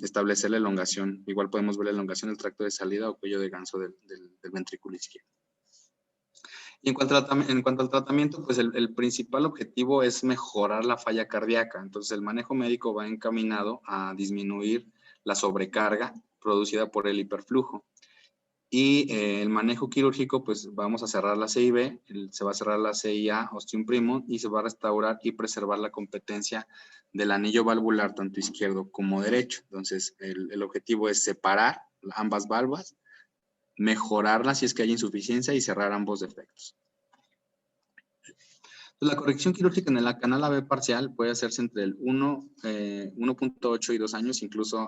establecer la elongación. Igual podemos ver la elongación del tracto de salida o cuello de ganso del ventrículo izquierdo. Y en cuanto al tratamiento, pues el principal objetivo es mejorar la falla cardíaca. Entonces, el manejo médico va encaminado a disminuir la sobrecarga producida por el hiperflujo. Y el manejo quirúrgico, pues vamos a cerrar la CIB, se va a cerrar la CIA ostium primum y se va a restaurar y preservar la competencia del anillo valvular, tanto izquierdo como derecho. Entonces, el objetivo es separar ambas valvas, mejorarlas si es que hay insuficiencia y cerrar ambos defectos. La corrección quirúrgica en el canal AB parcial puede hacerse entre el 1.8 y 2 años, incluso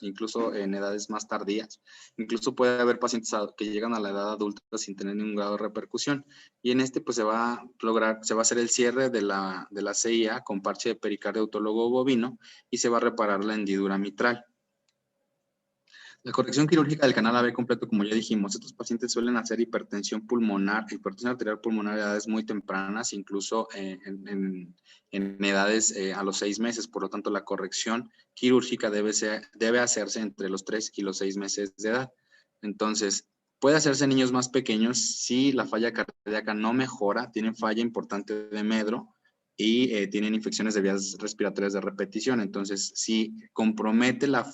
incluso en edades más tardías. Incluso puede haber pacientes que llegan a la edad adulta sin tener ningún grado de repercusión. Y en este pues se va a hacer el cierre de la CIA con parche de pericardio autólogo bovino y se va a reparar la hendidura mitral. La corrección quirúrgica del canal AB completo, como ya dijimos, estos pacientes suelen hacer hipertensión arterial pulmonar a edades muy tempranas, incluso en edades a los 6 meses. Por lo tanto, la corrección quirúrgica debe hacerse entre los 3 y los 6 meses de edad. Entonces, puede hacerse en niños más pequeños si la falla cardíaca no mejora, tienen falla importante de medro, y tienen infecciones de vías respiratorias de repetición. Entonces, si compromete la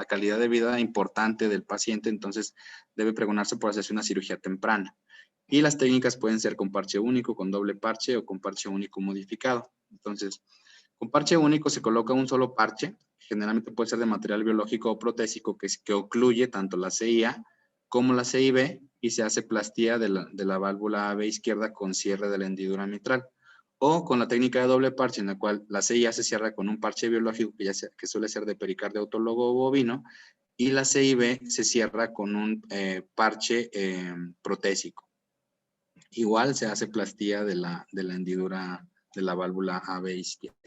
calidad de vida importante del paciente, entonces debe pregonarse por hacerse una cirugía temprana. Y las técnicas pueden ser con parche único, con doble parche o con parche único modificado. Entonces, con parche único se coloca un solo parche, generalmente puede ser de material biológico o protésico que ocluye tanto la CIA como la CIB y se hace plastía de la válvula AB izquierda con cierre de la hendidura mitral. O con la técnica de doble parche, en la cual la CIA se cierra con un parche biológico que suele ser de pericardio autólogo bovino, y la CIB se cierra con un parche protésico. Igual se hace plastía de la hendidura de la válvula AB izquierda.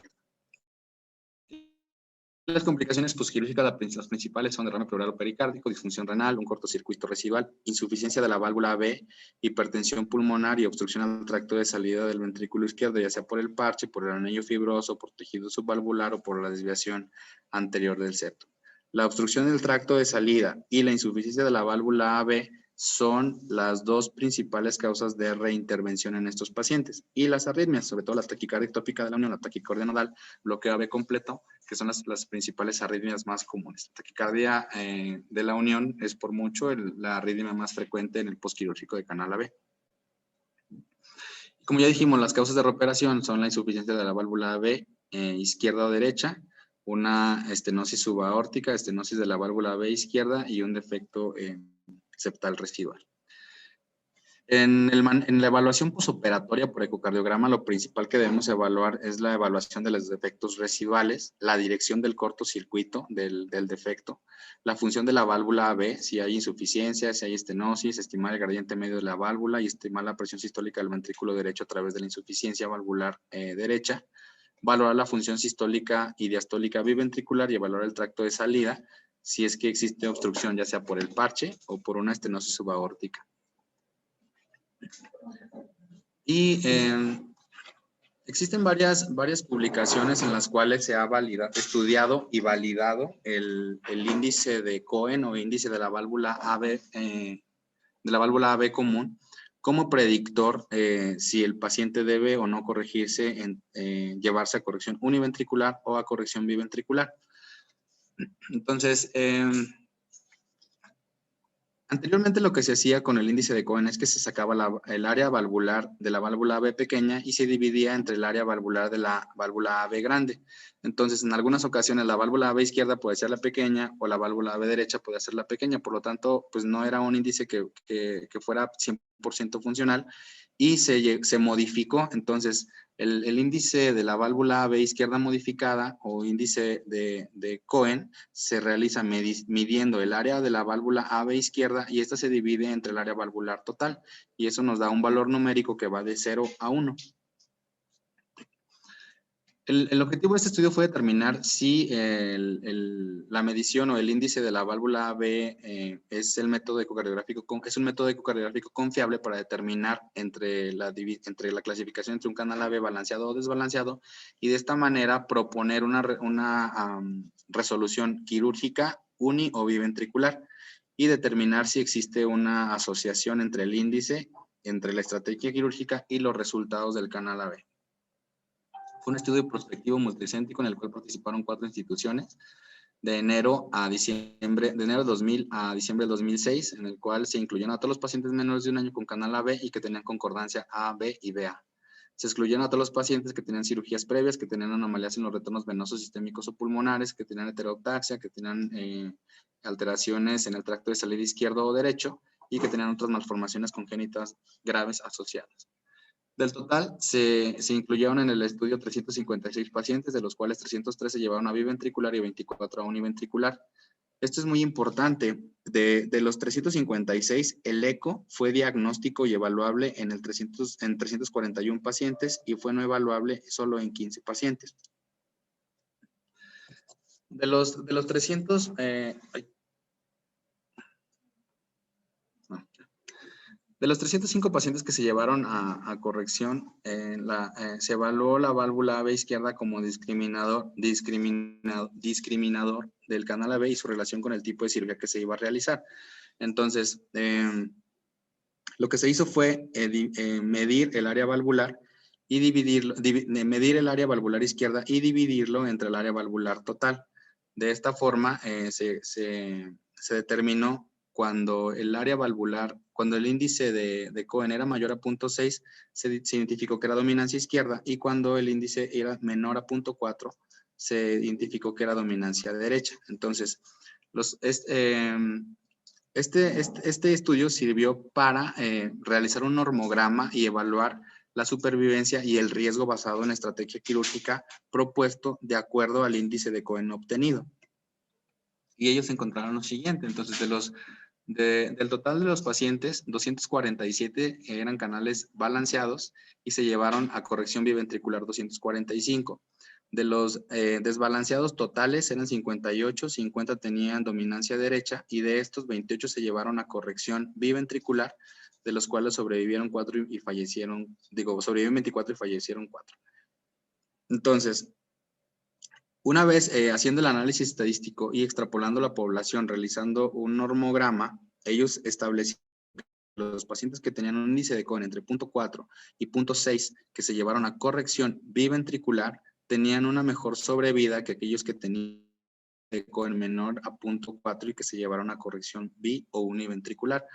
Las complicaciones posquirúrgicas, las principales son derrame pleural o pericárdico, disfunción renal, un cortocircuito residual, insuficiencia de la válvula AB, hipertensión pulmonar y obstrucción al tracto de salida del ventrículo izquierdo, ya sea por el parche, por el anillo fibroso, por tejido subvalvular o por la desviación anterior del septo. La obstrucción del tracto de salida y la insuficiencia de la válvula AB son las dos principales causas de reintervención en estos pacientes. Y las arritmias, sobre todo la taquicardia ectópica de la unión, la taquicardia nodal, bloqueo AB completo, que son las principales arritmias más comunes. La taquicardia de la unión es por mucho la arritmia más frecuente en el posquirúrgico de canal AB. Como ya dijimos, las causas de reoperación son la insuficiencia de la válvula AB izquierda o derecha, una estenosis subaórtica, estenosis de la válvula AB izquierda y un defecto septal residual. En la evaluación posoperatoria por ecocardiograma, lo principal que debemos evaluar es la evaluación de los defectos residuales, la dirección del cortocircuito del defecto, la función de la válvula AB, si hay insuficiencia, si hay estenosis, estimar el gradiente medio de la válvula y estimar la presión sistólica del ventrículo derecho a través de la insuficiencia valvular derecha, valorar la función sistólica y diastólica biventricular y evaluar el tracto de salida si es que existe obstrucción, ya sea por el parche o por una estenosis subaórtica. Y existen varias publicaciones en las cuales se ha estudiado y validado el índice de Cohen o índice de la válvula AB, común como predictor si el paciente debe o no corregirse, llevarse a corrección univentricular o a corrección biventricular. Entonces, anteriormente lo que se hacía con el índice de Cohen es que se sacaba el área valvular de la válvula AB pequeña y se dividía entre el área valvular de la válvula AB grande. Entonces, en algunas ocasiones la válvula AB izquierda puede ser la pequeña o la válvula AB derecha puede ser la pequeña. Por lo tanto, pues no era un índice que fuera 100% funcional y se modificó. Entonces, el índice de la válvula AB izquierda modificada o índice de Cohen se realiza midiendo el área de la válvula AB izquierda y esta se divide entre el área valvular total y eso nos da un valor numérico que va de 0 a 1. El objetivo de este estudio fue determinar si la medición o el índice de la válvula AB es un método ecocardiográfico confiable para determinar entre la clasificación entre un canal AB balanceado o desbalanceado y de esta manera proponer una resolución quirúrgica uni o biventricular y determinar si existe una asociación entre el índice, entre la estrategia quirúrgica y los resultados del canal AB. Fue un estudio prospectivo multicéntrico en el cual participaron 4 instituciones de enero de 2000 a diciembre de 2006, en el cual se incluyeron a todos los pacientes menores de 1 año con canal AB y que tenían concordancia A, B y BA. Se excluyeron a todos los pacientes que tenían cirugías previas, que tenían anomalías en los retornos venosos sistémicos o pulmonares, que tenían heterotaxia, que tenían alteraciones en el tracto de salida izquierdo o derecho y que tenían otras malformaciones congénitas graves asociadas. Del total, se incluyeron en el estudio 356 pacientes, de los cuales 303 se llevaron a biventricular y 24 a univentricular. Esto es muy importante. De los 356, el eco fue diagnóstico y evaluable en 341 pacientes y fue no evaluable solo en 15 pacientes. De los 300... De los 305 pacientes que se llevaron a corrección, se evaluó la válvula AB izquierda como discriminador del canal AB y su relación con el tipo de cirugía que se iba a realizar. Entonces, lo que se hizo fue medir el área valvular y medir el área valvular izquierda y dividirlo entre el área valvular total. De esta forma, se determinó cuando el área valvular, cuando el índice de Cohen era mayor a 0.6, se identificó que era dominancia izquierda y cuando el índice era menor a 0.4, se identificó que era dominancia derecha. Entonces, este estudio sirvió para realizar un normograma y evaluar la supervivencia y el riesgo basado en la estrategia quirúrgica propuesto de acuerdo al índice de Cohen obtenido. Y ellos encontraron lo siguiente. Entonces, del total de los pacientes, 247 eran canales balanceados y se llevaron a corrección biventricular 245. De los desbalanceados totales eran 58, 50 tenían dominancia derecha y de estos 28 se llevaron a corrección biventricular, de los cuales sobrevivieron 4 y fallecieron, sobrevivieron 24 y fallecieron 4. Entonces, una vez haciendo el análisis estadístico y extrapolando la población, realizando un normograma, ellos establecieron que los pacientes que tenían un índice de Cohen entre 0.4 y 0.6 que se llevaron a corrección biventricular tenían una mejor sobrevida que aquellos que tenían de Cohen menor a 0.4 y que se llevaron a corrección bi o univentricular.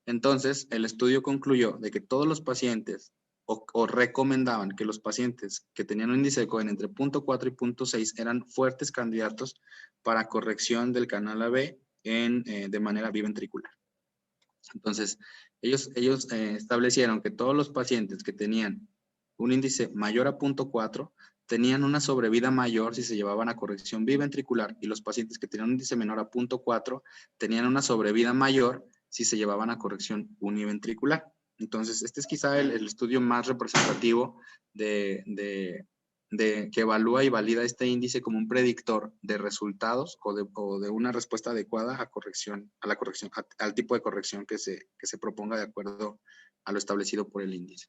Entonces, el estudio concluyó de que todos los pacientes o recomendaban que los pacientes que tenían un índice de Cohen entre 0.4 y 0.6 eran fuertes candidatos para corrección del canal AB de manera biventricular. Entonces, Ellos establecieron que todos los pacientes que tenían un índice mayor a 0.4 tenían una sobrevida mayor si se llevaban a corrección biventricular, y los pacientes que tenían un índice menor a 0.4 tenían una sobrevida mayor si se llevaban a corrección univentricular. Entonces, este es quizá el estudio más representativo que evalúa y valida este índice como un predictor de resultados o de una respuesta adecuada al tipo de corrección que se proponga de acuerdo a lo establecido por el índice.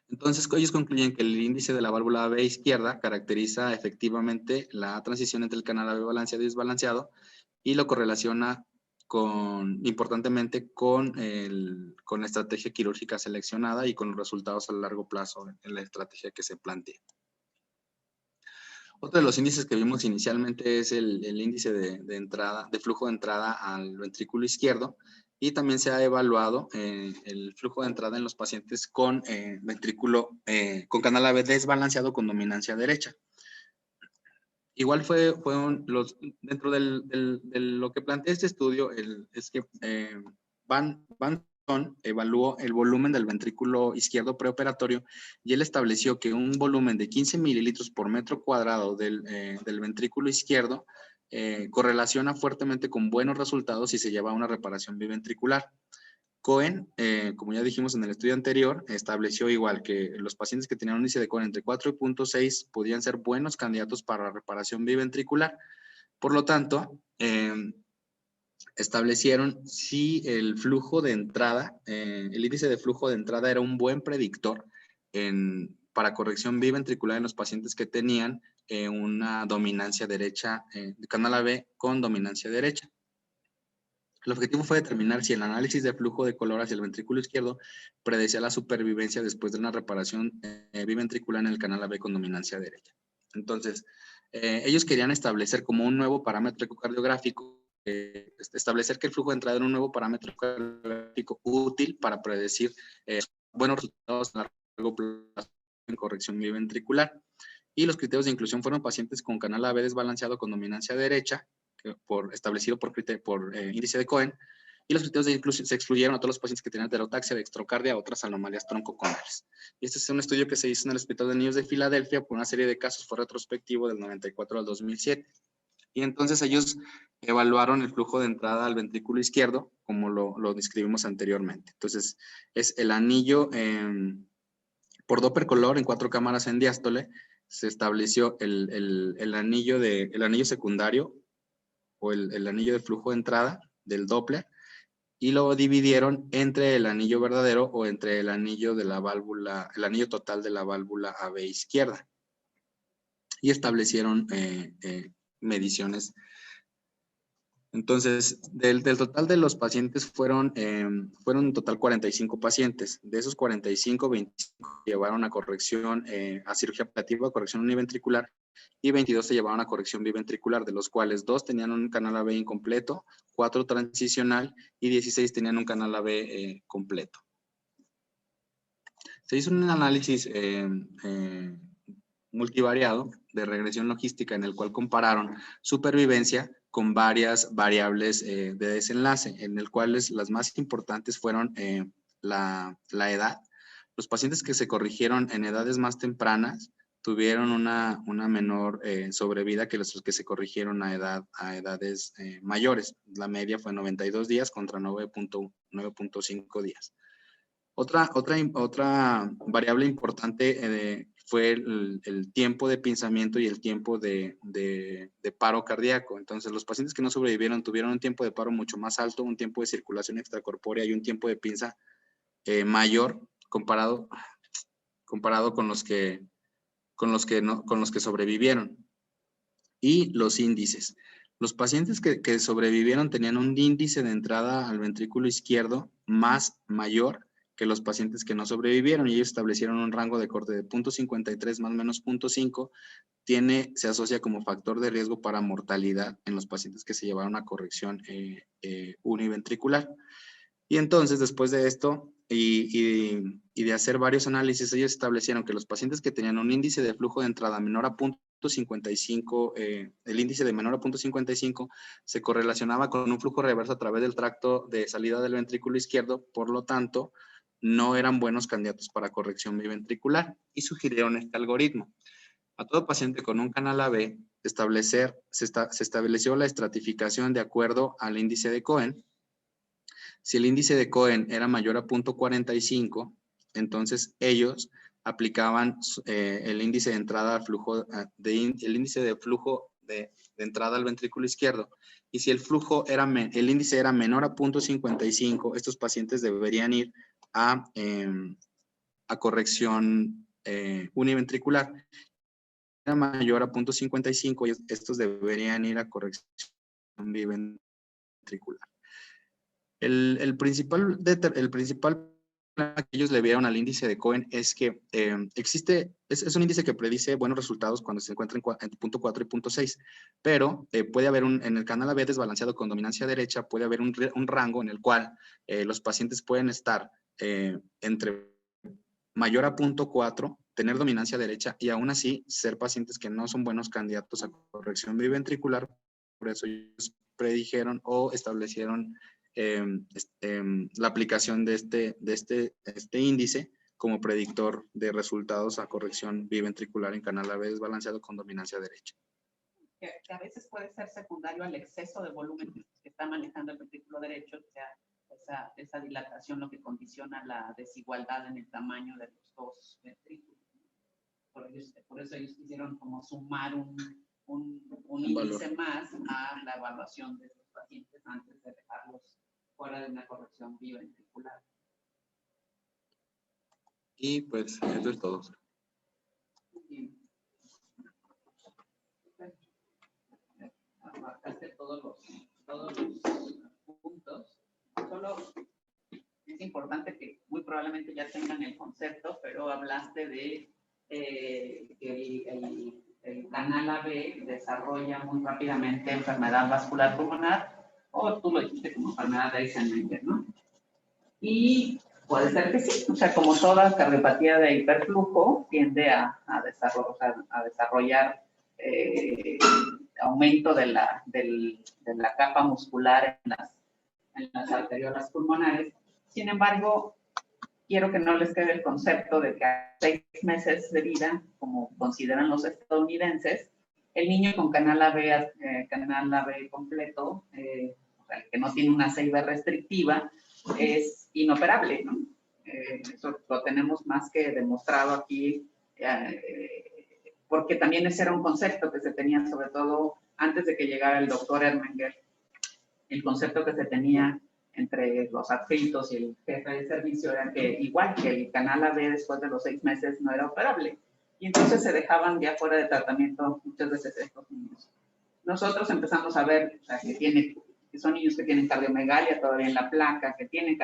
Entonces, ellos concluyen que el índice de la válvula AB izquierda caracteriza efectivamente la transición entre el canal AB balanceado y desbalanceado, y lo correlaciona importantemente con la estrategia quirúrgica seleccionada y con los resultados a largo plazo en la estrategia que se plantea. Otro de los índices que vimos inicialmente es el índice de flujo de entrada al ventrículo izquierdo, y también se ha evaluado el flujo de entrada en los pacientes con con canal AB desbalanceado con dominancia derecha. Igual dentro de lo que plantea este estudio, es que Van Son evaluó el volumen del ventrículo izquierdo preoperatorio, y él estableció que un volumen de 15 mililitros por metro cuadrado del ventrículo izquierdo correlaciona fuertemente con buenos resultados si se lleva a una reparación biventricular. Cohen, como ya dijimos en el estudio anterior, estableció igual que los pacientes que tenían un índice de Cohen entre 4 y 0.6 podían ser buenos candidatos para la reparación biventricular. Por lo tanto, establecieron si el flujo de entrada, el índice de flujo de entrada era un buen predictor para corrección biventricular en los pacientes que tenían una dominancia derecha, canal AB con dominancia derecha. El objetivo fue determinar si el análisis de flujo de color hacia el ventrículo izquierdo predecía la supervivencia después de una reparación biventricular en el canal AB con dominancia derecha. Entonces, ellos querían establecer como un nuevo parámetro ecocardiográfico, establecer que el flujo de entrada era un nuevo parámetro ecocardiográfico útil para predecir buenos resultados a largo plazo en corrección biventricular. Y los criterios de inclusión fueron pacientes con canal AB desbalanceado con dominancia derecha, establecido por índice de Cohen, y los criterios de inclusión se excluyeron a todos los pacientes que tenían heterotaxia, dextrocardia, otras anomalías troncoconales. Y este es un estudio que se hizo en el Hospital de Niños de Filadelfia por una serie de casos, fue retrospectivo del 94 al 2007. Y entonces ellos evaluaron el flujo de entrada al ventrículo izquierdo, como lo describimos anteriormente. Entonces, es el anillo por Doppler color en 4 cámaras en diástole. Se estableció el anillo secundario, o el anillo de flujo de entrada del Doppler, y lo dividieron entre el anillo verdadero o entre el anillo de la válvula, el anillo total de la válvula AB izquierda, y establecieron mediciones. Entonces, del total de los pacientes fueron en total 45 pacientes. De esos 45, 25 llevaron a corrección, a cirugía ablativa, corrección univentricular, y 22 se llevaron a corrección biventricular, de los cuales 2 tenían un canal AB incompleto, 4 transicional y 16 tenían un canal AB completo. Se hizo un análisis multivariado de regresión logística en el cual compararon supervivencia con varias variables de desenlace, en el cual las más importantes fueron la edad. Los pacientes que se corrigieron en edades más tempranas tuvieron una menor sobrevida que los que se corrigieron a edades mayores. La media fue 92 días contra 9.5 días. Otra variable importante fue el tiempo de pinzamiento y el tiempo de paro cardíaco. Entonces, los pacientes que no sobrevivieron tuvieron un tiempo de paro mucho más alto, un tiempo de circulación extracorpórea y un tiempo de pinza mayor comparado con los que sobrevivieron. Y los índices. Los pacientes que sobrevivieron tenían un índice de entrada al ventrículo izquierdo mayor que los pacientes que no sobrevivieron, y ellos establecieron un rango de corte de 0.53 más o menos 0.5, se asocia como factor de riesgo para mortalidad en los pacientes que se llevaron a corrección univentricular. Y entonces, después de esto y de hacer varios análisis, ellos establecieron que los pacientes que tenían un índice de flujo de entrada menor a .55, el índice de menor a .55 se correlacionaba con un flujo reverso a través del tracto de salida del ventrículo izquierdo, por lo tanto, no eran buenos candidatos para corrección biventricular y sugirieron este algoritmo. A todo paciente con un canal AB, se estableció la estratificación de acuerdo al índice de Cohen. Si el índice de Cohen era mayor a .45, entonces ellos aplicaban el índice de entrada al flujo, el índice de flujo de entrada al ventrículo izquierdo. Y si el índice era menor a .55, estos pacientes deberían ir a corrección univentricular. Era mayor a .55 y estos deberían ir a corrección biventricular. El principal problema que ellos le vieron al índice de Cohen es que es un índice que predice buenos resultados cuando se encuentra en punto 4 y punto 6, pero puede haber en el canal AB desbalanceado con dominancia derecha, puede haber un rango en el cual los pacientes pueden estar entre mayor a punto 4, tener dominancia derecha y aún así ser pacientes que no son buenos candidatos a corrección biventricular. Por eso ellos predijeron o establecieron la aplicación de este índice como predictor de resultados a corrección biventricular en canal AB desbalanceado con dominancia derecha. Que a veces puede ser secundario al exceso de volumen que está manejando el ventrículo derecho, o sea, esa dilatación lo que condiciona la desigualdad en el tamaño de los dos ventrículos. Por eso ellos quisieron como sumar un índice más a la evaluación de los pacientes antes de dejarlos fuera de una corrección biventricular. Y pues eso es todo. Abarcaste todos los puntos. Solo es importante que muy probablemente ya tengan el concepto, pero hablaste de que el canal AB desarrolla muy rápidamente enfermedad vascular pulmonar, o tú lo dijiste como enfermedad de Eisenmenger, ¿no? Y puede ser que sí, o sea, como toda cardiopatía de hiperflujo tiende a desarrollar aumento de la capa muscular en las arteriolas pulmonares. Sin embargo, quiero que no les quede el concepto de que a 6 meses de vida, como consideran los estadounidenses, el niño con canal AB completo, o sea, el que no tiene una CIB restrictiva, es inoperable, ¿no? Eso lo tenemos más que demostrado aquí, porque también ese era un concepto que se tenía, sobre todo antes de que llegara el doctor Erlanger, el concepto que se tenía entre los adscritos y el jefe de servicio era que igual que el canal AB después de los 6 meses no era operable. Y entonces se dejaban ya fuera de tratamiento muchas veces estos niños. Nosotros empezamos a ver, o sea, que son niños que tienen cardiomegalia todavía en la placa, que tienen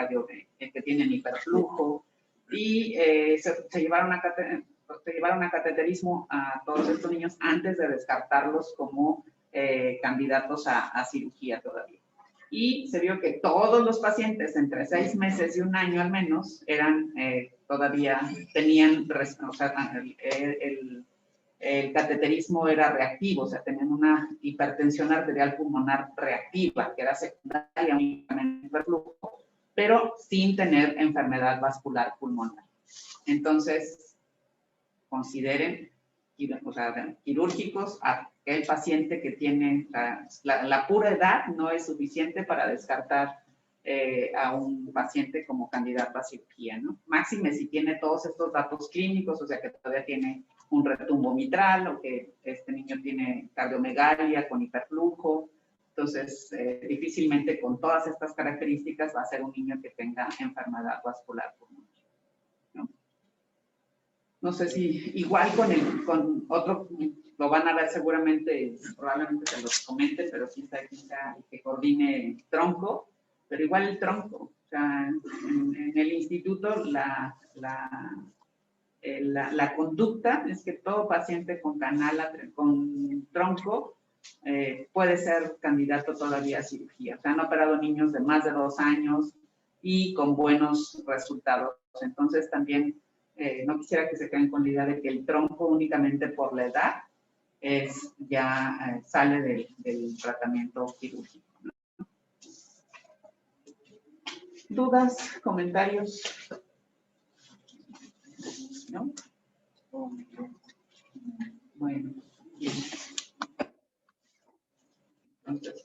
hiperflujo, y se llevaron a cateterismo a todos estos niños antes de descartarlos como candidatos a cirugía todavía. Y se vio que todos los pacientes entre 6 meses y 1 año al menos todavía tenían, o sea, el cateterismo era reactivo, o sea, tenían una hipertensión arterial pulmonar reactiva, que era secundaria únicamente hiperflujo, pero sin tener enfermedad vascular pulmonar. Entonces, consideren, o sea, quirúrgicos a aquel paciente que tiene la pura edad no es suficiente para descartar a un paciente como candidato a cirugía, ¿no? Máxime si tiene todos estos datos clínicos, o sea que todavía tiene un retumbo mitral o que este niño tiene cardiomegalia con hiperflujo. Entonces, difícilmente con todas estas características va a ser un niño que tenga enfermedad vascular pulmonar, ¿no? No sé si igual con otro, lo van a ver seguramente, probablemente se los comente, pero quizá el que coordine tronco, pero igual el tronco. O sea, en el instituto la conducta es que todo paciente con tronco puede ser candidato todavía a cirugía. Se han operado niños de más de 2 años y con buenos resultados. Entonces también no quisiera que se queden con la idea de que el tronco únicamente por la edad ya sale del tratamiento quirúrgico, ¿no? ¿Dudas, comentarios? ¿No? Bueno, bien. Entonces,